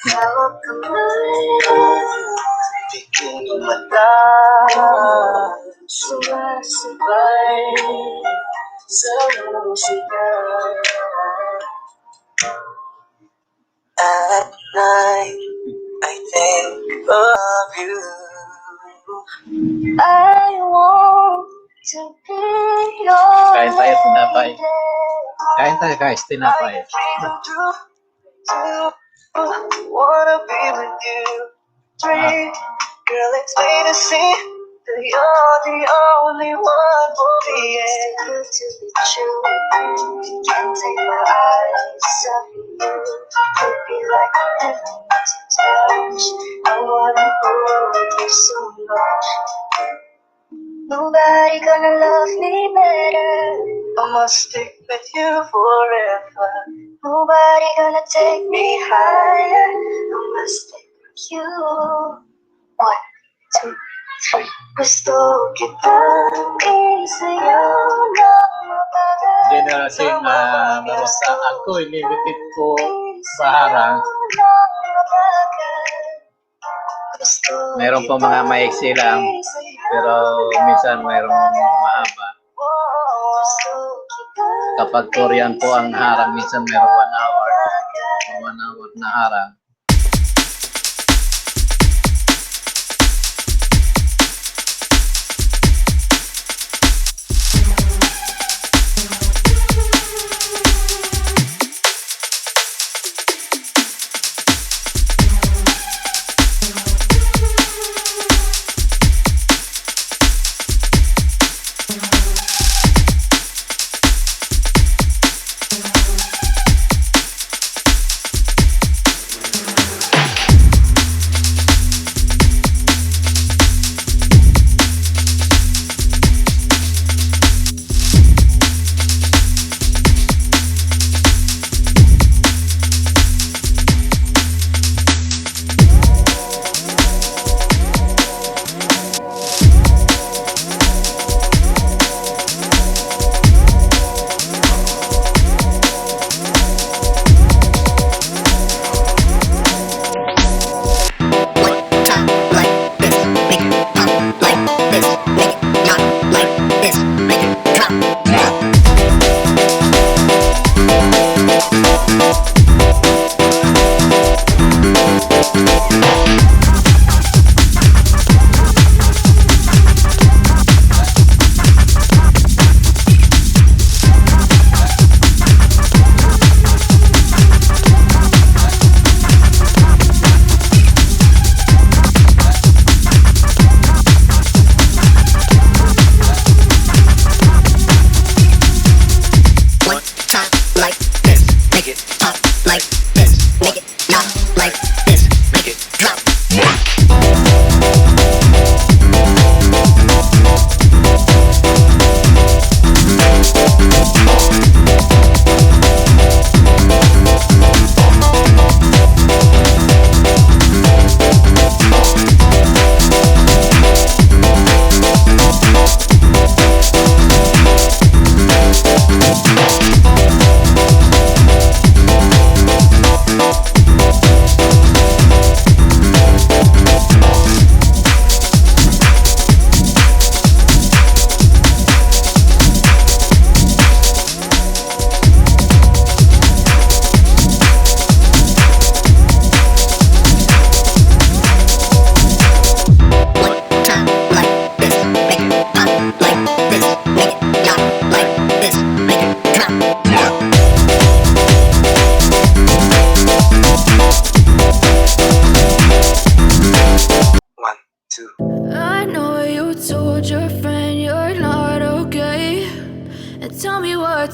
Hawak kamay, biking mata, sumasabay sa musika. At night, I think of you. I want to be your Kain tayo tinapay. Kain tayo guys, tinapay. Wanna be with you. Dream, girl, it's plain to see that you're the only one for me. It's good to be true. Can't take my eyes off you. Could be like heaven to touch. I wanna hold you so much. Nobody gonna love me better. I must stick with you forever. Nobody gonna take me higher. I must stick with you. 1, 2, 3. Gusto kita isayaw ng mabagal. Generasyon marusa ako, limited po baharang. Meron po mga maiksi lang, pero minsan mayroong mahaba. Kapag Korean po ang harang, minsan meron 1 hour. 1 hour na harang.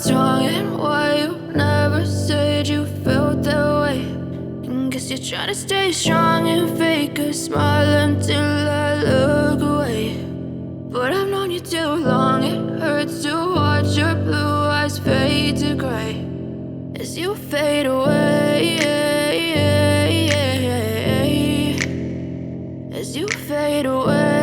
what's wrong and why you never said you felt that way. And guess you're trying to stay strong and fake a smile until I look away. But I've known you too long, it hurts to watch your blue eyes fade to gray as you fade away. As you fade away.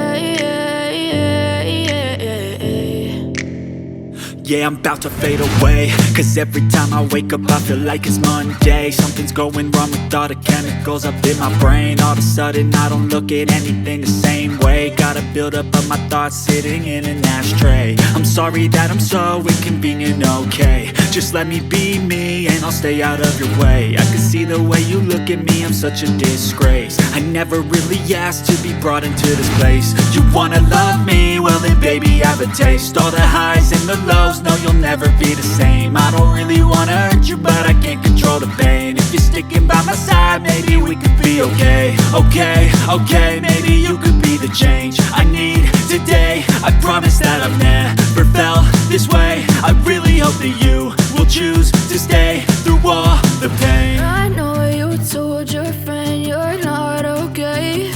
Yeah, I'm about to fade away, cause every time I wake up I feel like it's Monday. Something's going wrong with all the chemicals up in my brain. All of a sudden I don't look at anything the same way. Got a buildup of my thoughts sitting in an ashtray. I'm sorry that I'm so inconvenient, okay. Just let me be me and I'll stay out of your way. I can see the way you look at me, I'm such a disgrace. I never really asked to be brought into this place. You wanna love me? Well then baby I have a taste. All the highs and the lows, no you'll never be the same. I don't really wanna hurt you but I can't control the pain. If you're sticking by my side maybe we could be okay. Okay, maybe you could be the change I need today. I promise that I've never felt this way. I really hope that you will choose to stay through all the pain. I know you told your friend you're not okay,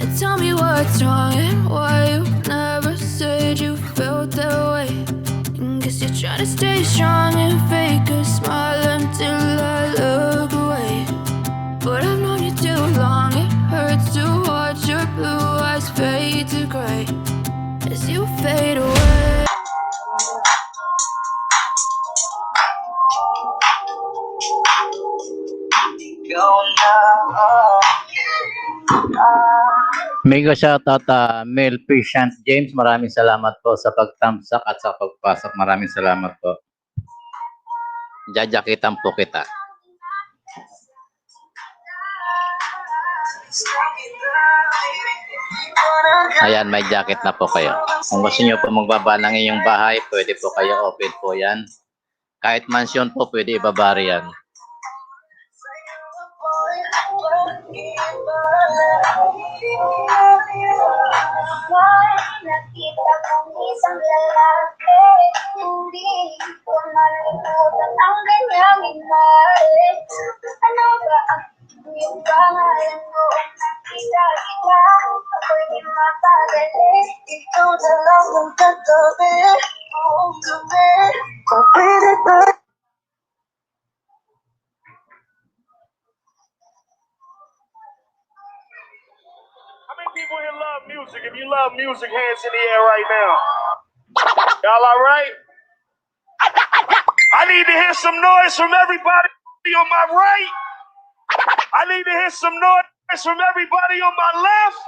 and tell me what's wrong and why you never said you felt that way. And guess you're trying to stay strong and fake a smile until I look away. But I've known you too long, it hurts to watch your blue eyes fade to gray as you fade away. Mega shoutout Mel Patient James. Maraming salamat po sa pagtamsak at sa pagpasok. Maraming salamat po. Jajakitan po kita. Ayan, may jacket na po kayo. Kung gusto nyo po magbaba ng iyong bahay, pwede po kayo, open po yan. Kahit mansion po, pwede ibaba yan. Nakita kong isang lalaki, hindi ko malimutan ang kanyang imahe. Ano ba ang iyong pangalan mo? Nakita kita, ako'y di mapagali. Ikaw na lang ang katabi, buong gabi. Kung pwede ba? People here love music. If you love music, hands in the air right now. Y'all all right? I need to hear some noise from everybody on my right. I need to hear some noise from everybody on my left.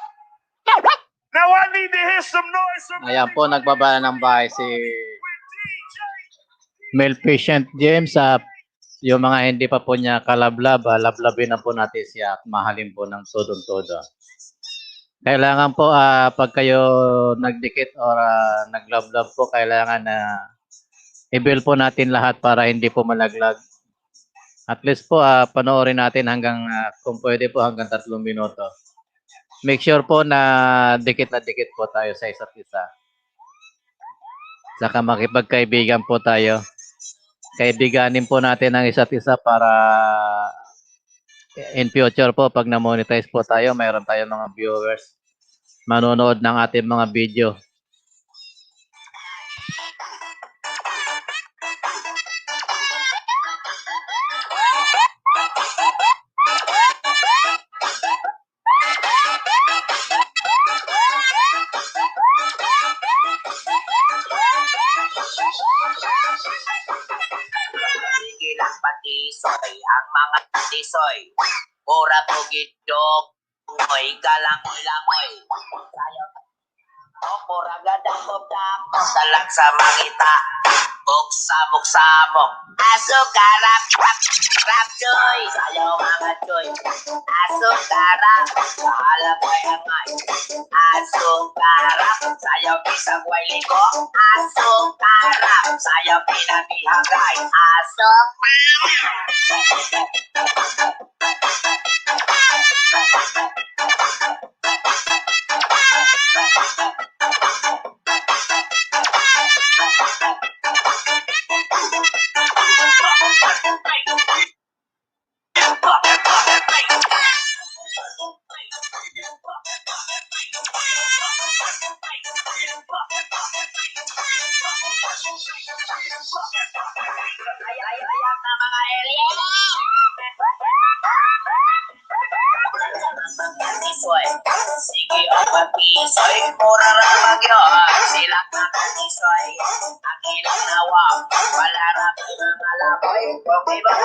Now I need to hear some noise from Ayan po, nagbaba ng bahay si Mel Patient James. Yung mga hindi pa po niya kalablab, lablabin na po natin siya at mahalin po ng todo-todo. Kailangan po pag kayo nagdikit or naglablab po, kailangan na i-build po natin lahat para hindi po malaglag. At least po panoorin natin hanggang kung pwede po hanggang 3 minuto. Make sure po na dikit po tayo sa isa't isa. Saka makipagkaibigan po tayo. Kaibiganin po natin ang isa't isa para in future po, pag na-monetize po tayo, mayroon tayong mga viewers manonood ng ating mga video. Sige lang patisoy ang mga tisoy. Pura pugidog, moy galang-langoy. Sayo pura gadang-dang, talag sa mangita. Samok-samok, asukarap, rap joy. Sayo mga joy, asukarap, alam mo yung ay. Asukarap, sayo bisang way ligo. Asukarap, sayo pinabihagay. Magpisoy, mura ra bagyo. Sila kakatisoy. Akin nawa. Wala ra mga laboy.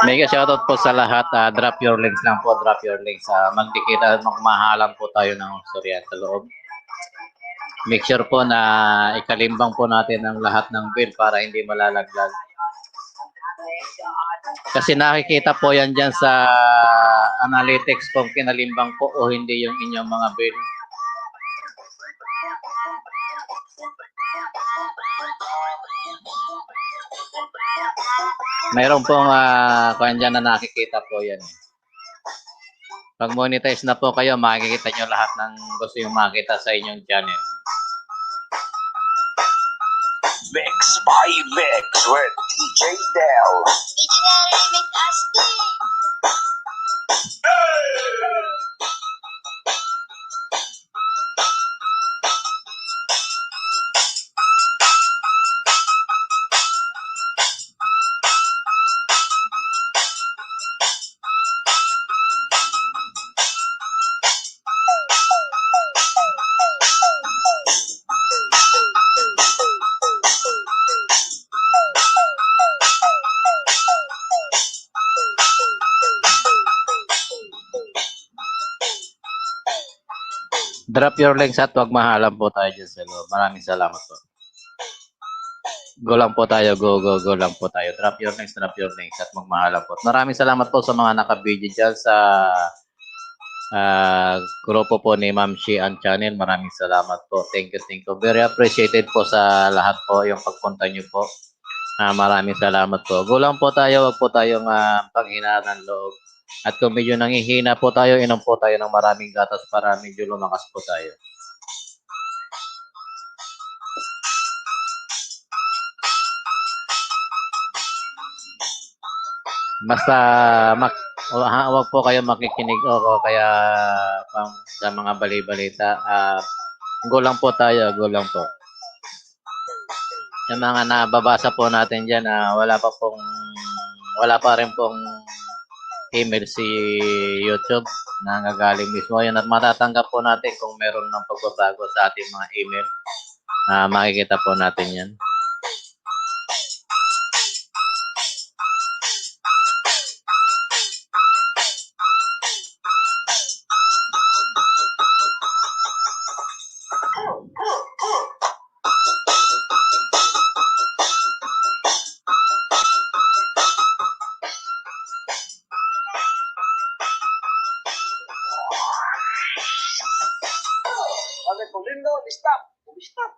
Mega shoutout po sa lahat. Drop your links lang po. Drop your links. Magdikit at magmahalan po tayo ng storya sa loob. Make sure po na ikalimbang po natin ang lahat ng bill para hindi malalaglag. Kasi nakikita po yan dyan sa analytics kung kinalimbang po o hindi yung inyong mga bill. Mayroon pong kung dyan na nakikita po yan. Pag monetize na po kayo, makikita nyo lahat ng gusto yung makita sa inyong channel. Mix by Mix with DJ Del. Remix Asti. Drop your links at wag mahalan po tayo dyan sa loob. Maraming salamat po. Go lang po tayo. Go lang po tayo. Drop your links at magmahalan po. Maraming salamat po sa mga nakabidyo dyan sa grupo po ni Ma'am Shian Channel. Maraming salamat po. Thank you. Very appreciated po sa lahat po yung pagpunta nyo po. Maraming salamat po. Go lang po tayo. Wag po tayong panghinaan ng loob. At kung medyo nangihina po tayo, inom po tayo ng maraming gatas para medyo lumakas po tayo. Basta wag po kayo makikinig o kaya sa mga bali-balita. Go lang po tayo, go lang po. Yung mga nababasa po natin dyan, wala pa rin pong email si YouTube na nangagaling mismo yun, at matatanggap po natin kung meron ng pagbabago sa ating mga email. Makikita po natin yan. Okay, Polindo, stop. Stop.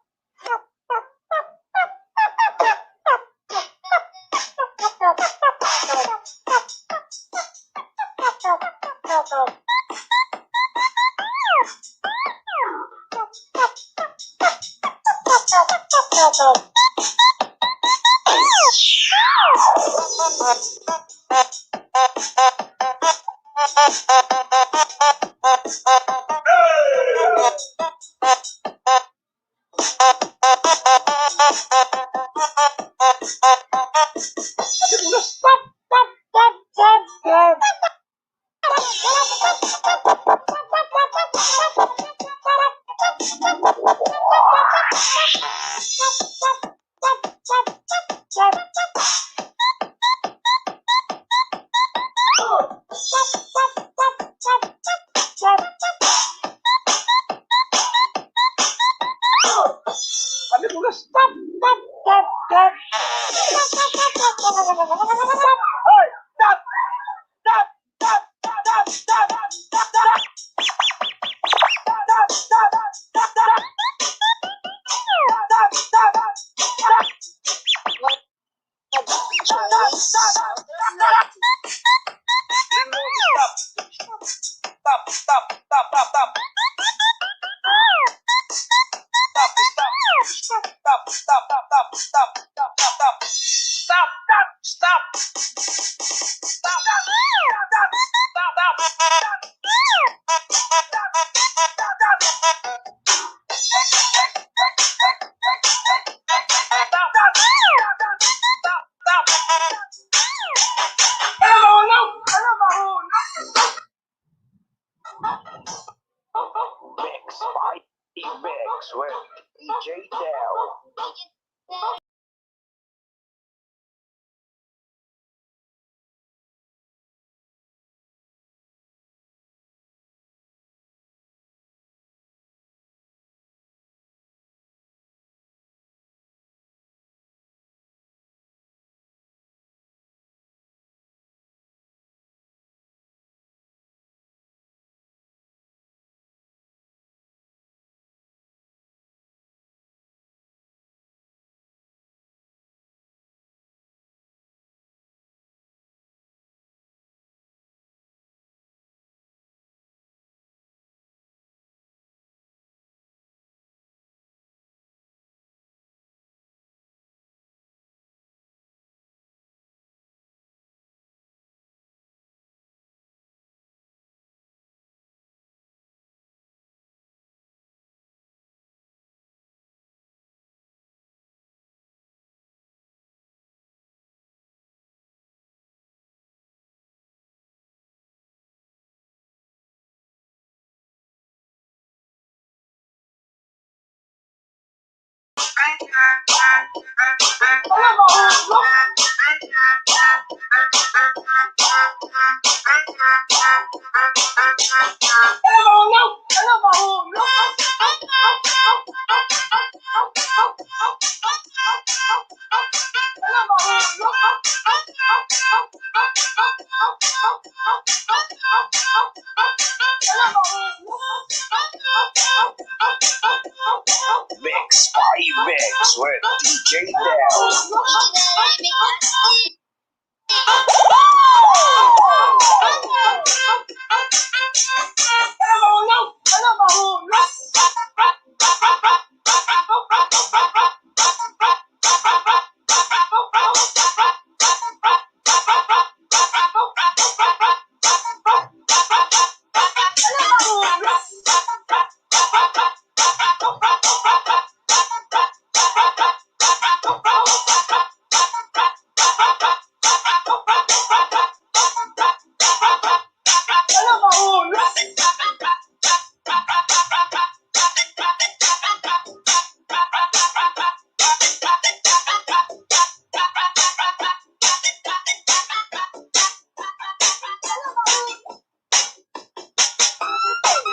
Mix Party Mix with DJ Dell.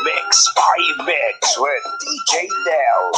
Mix Party Mix with DJ Dell.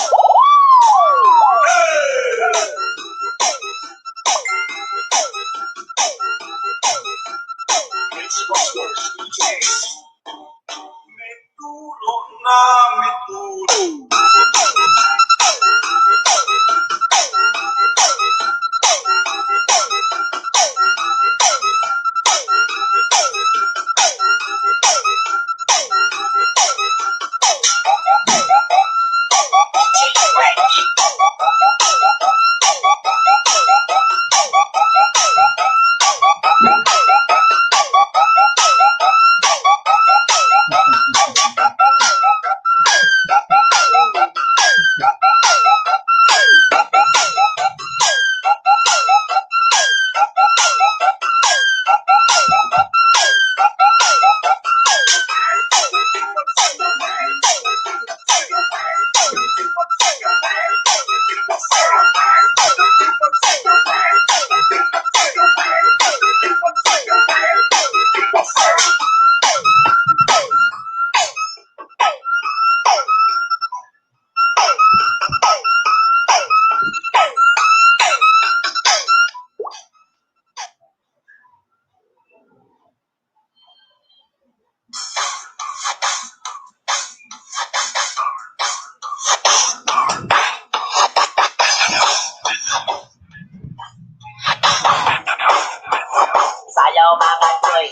Sayaw mga joy,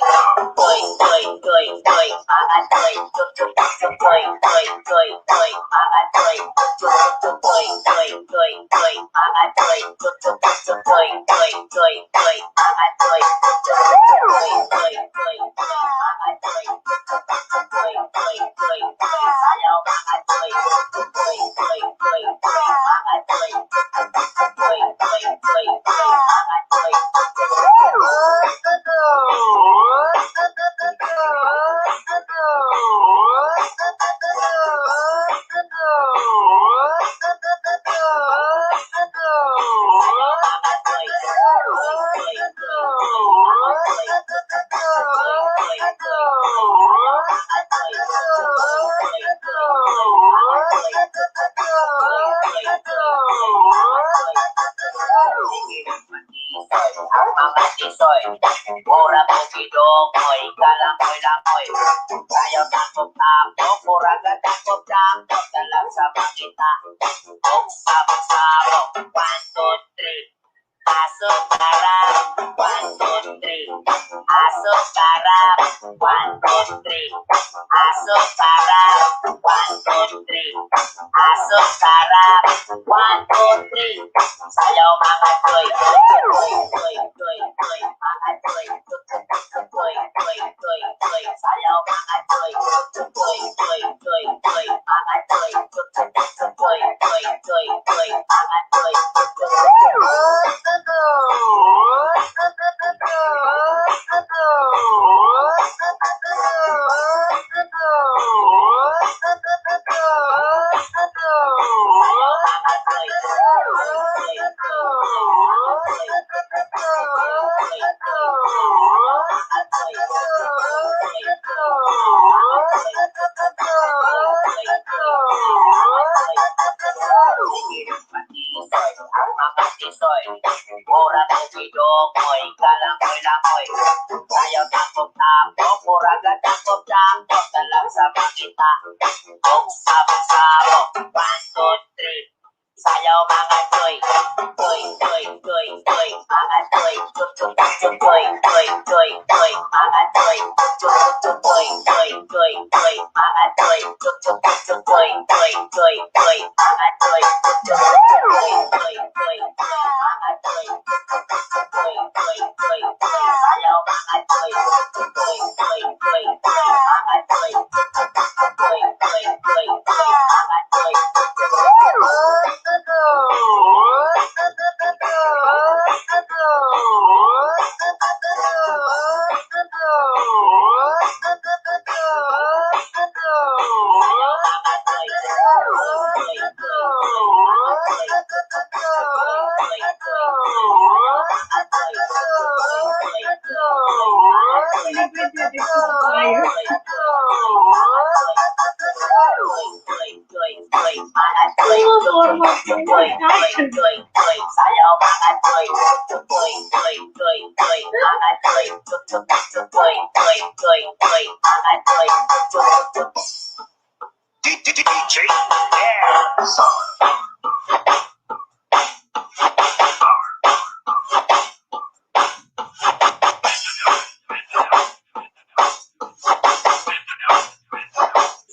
joy, joy, joy, joy, mga joy, joy, joy, joy, joy, joy, joy, mga joy, joy, joy, joy, joy, joy, mga joy, joy, joy, joy, joy, joy, mga joy, joy, joy, joy, mga joy, joy, joy, joy, joy, sayaw mga joy, joy, joy, joy, joy, mga joy, joy, joy, joy, joy, mga joy. Mura po gidokoy, kalangoy-langoy. Ayaw takot-takot, mura takot-takot, dalang sa makita. Oh, sabog-sabog, 1, 2, 3. Asok karap, 1, 2, 3. Asok karap, 1, 2, 3. Asok karap, 1, 2, 3. Asok karap, 1, 2, 3. Sayaw mga joy, joy, joy, joy, joy, mga joy, joy, joy, joy, joy. Sayaw mga joy, joy, joy, joy, joy, mga joy, joy, joy, joy, joy, mga joy, langoy. Mura tumidokoy, kalangoy-langoy. Sayaw takbo-takbo, kuraga-takbo-takbo, talag sa makita. Kung sabo-sabo, 1, 2, 3. Sayaw mga toy, toy, toy, toy, toy, mga toy, toy, toy, toy, toy, toy, toy, mga toy, toy, toy, toy, toy, toy, mga toy, toy, toy, toy, toy, toy, mga toy, toy, toy, toy, toy, mga toy, toy, toy, toy, toy, sayaw mga toy, toy, toy, toy, mga toy, toy, toy, toy, toy, mga toy. DJ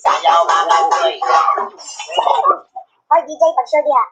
Sayaw mga toy. Hoy, DJ, pag-sure diha.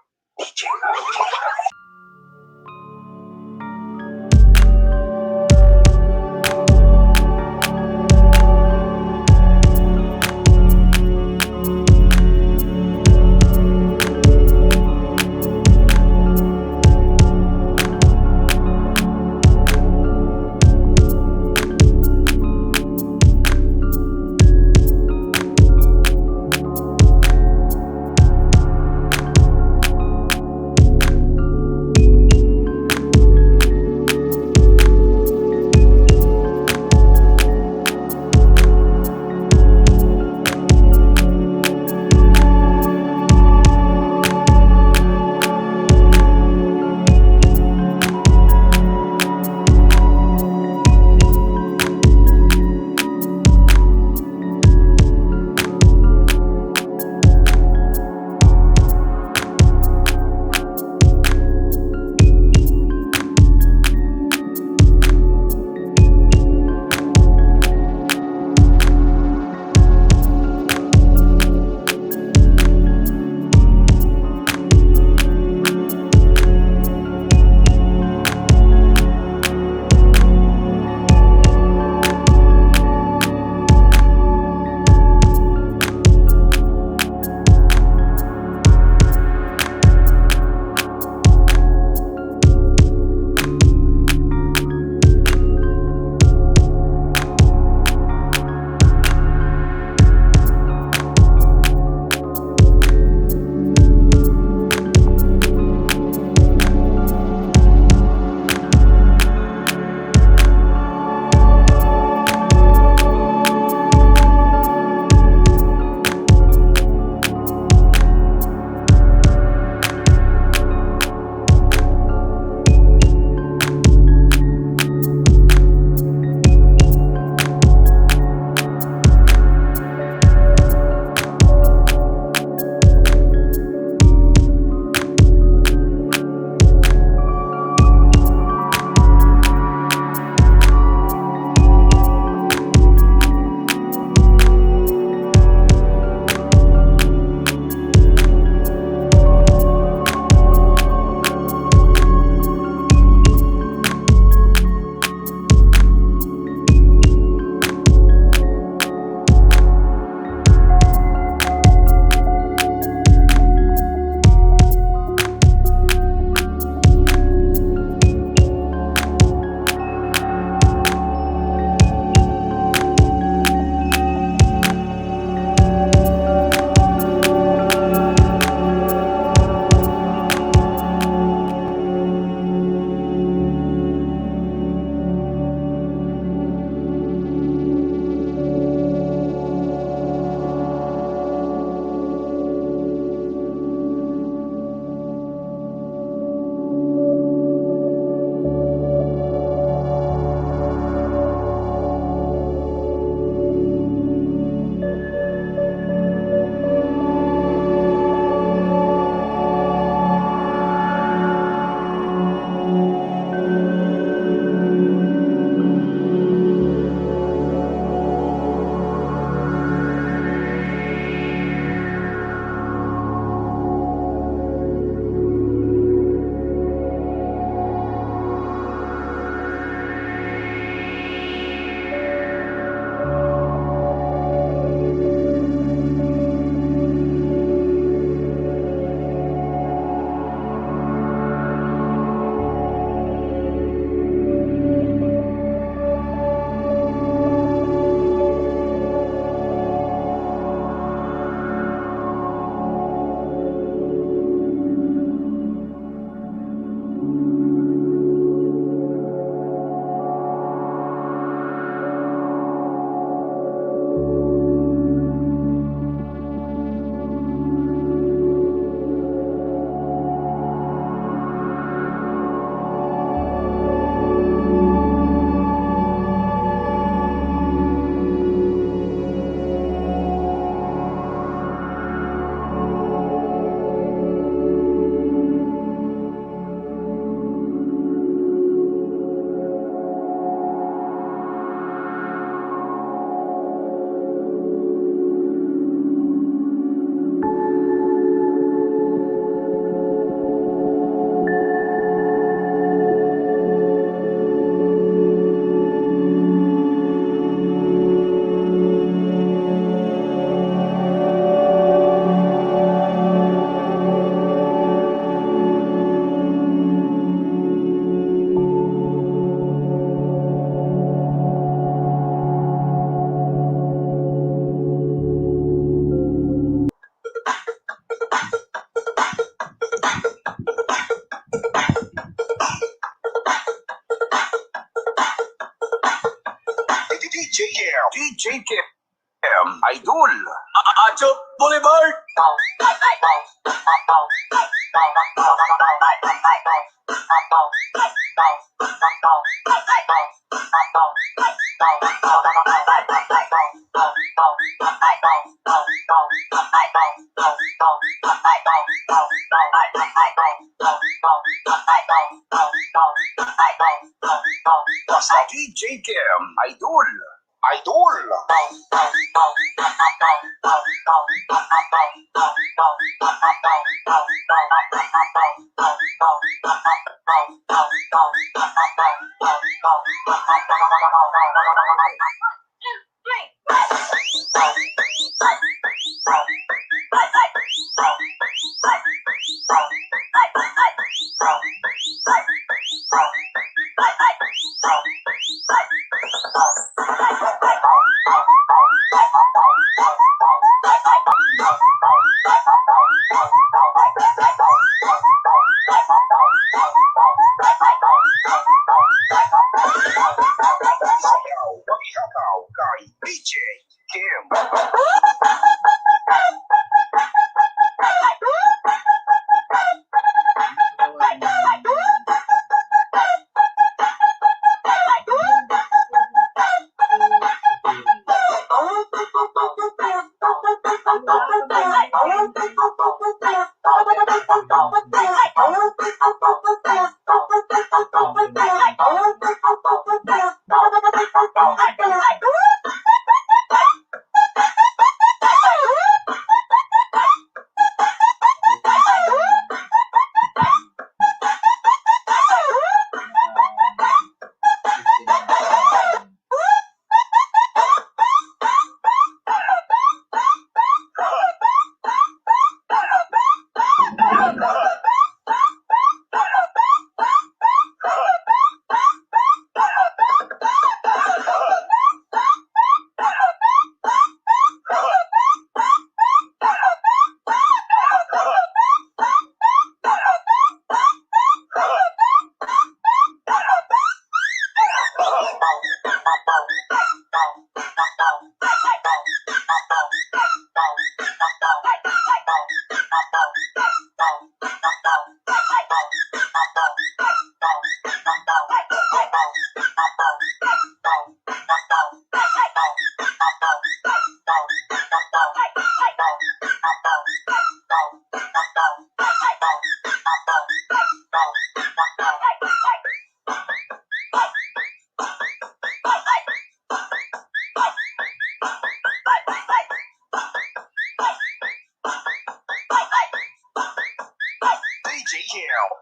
DJ Kim, Idol. Acho Boulevard. DJ Kim, Idol. Sayaw kay DJ Kim.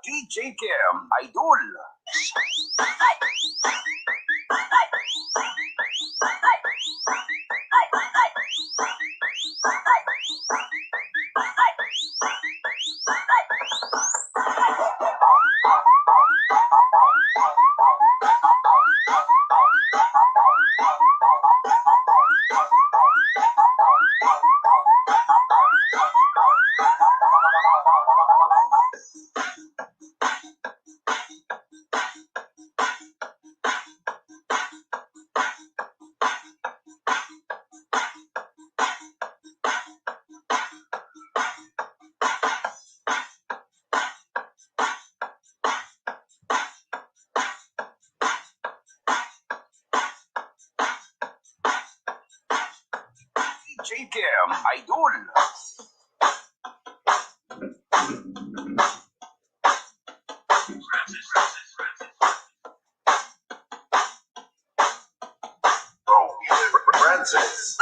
DJ Kim, Idol. DJ Kim, Idol. Francis.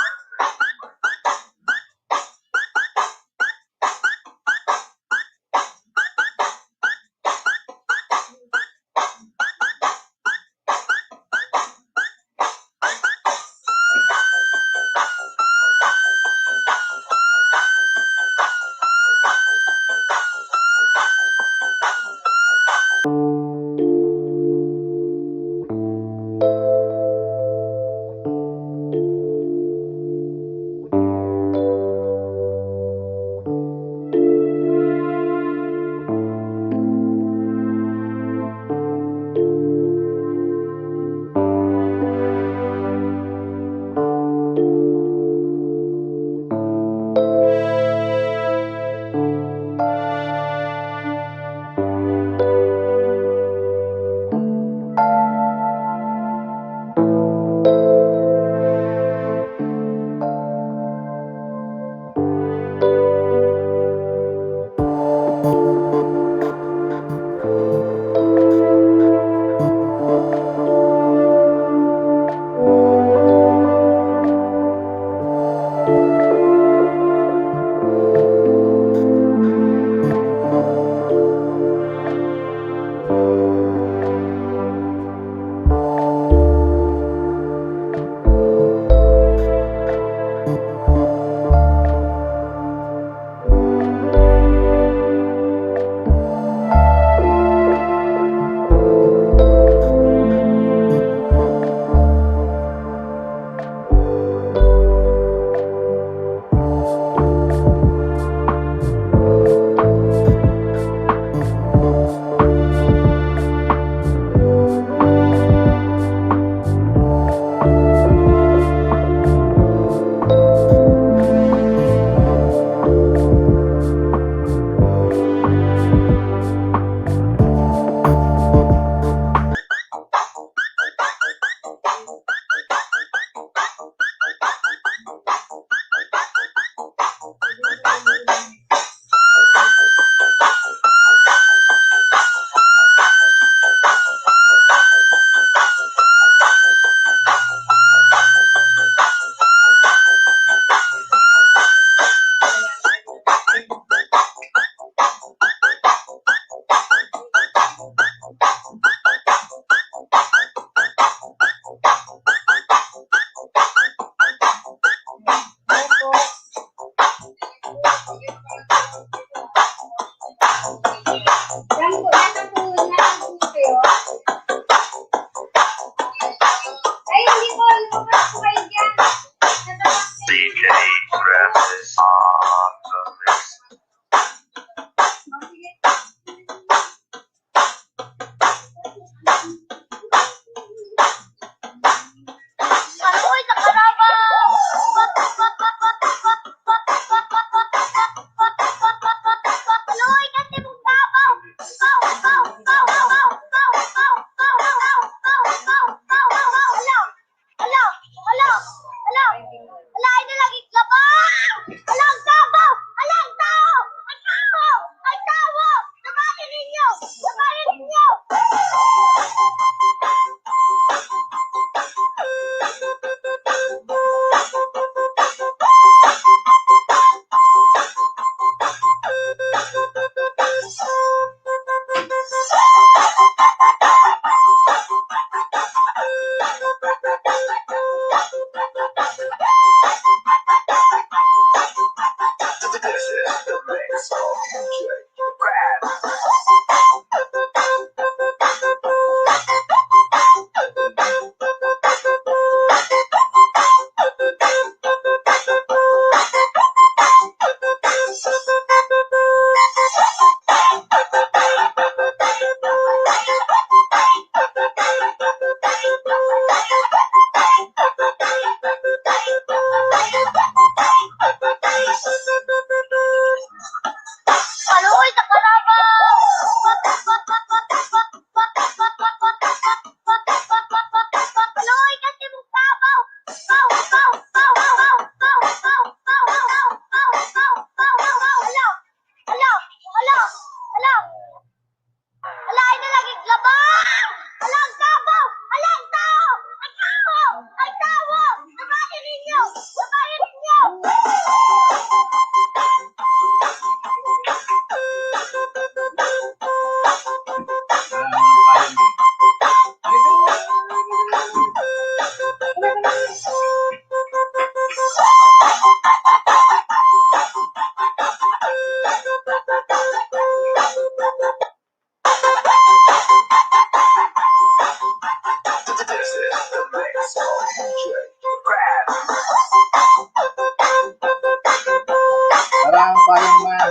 Parang payung man.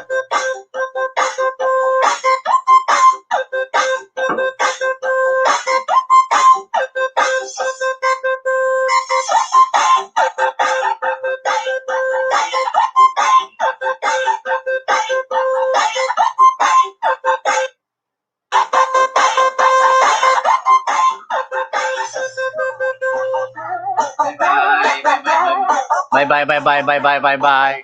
Bye bye bye bye bye bye bye bye.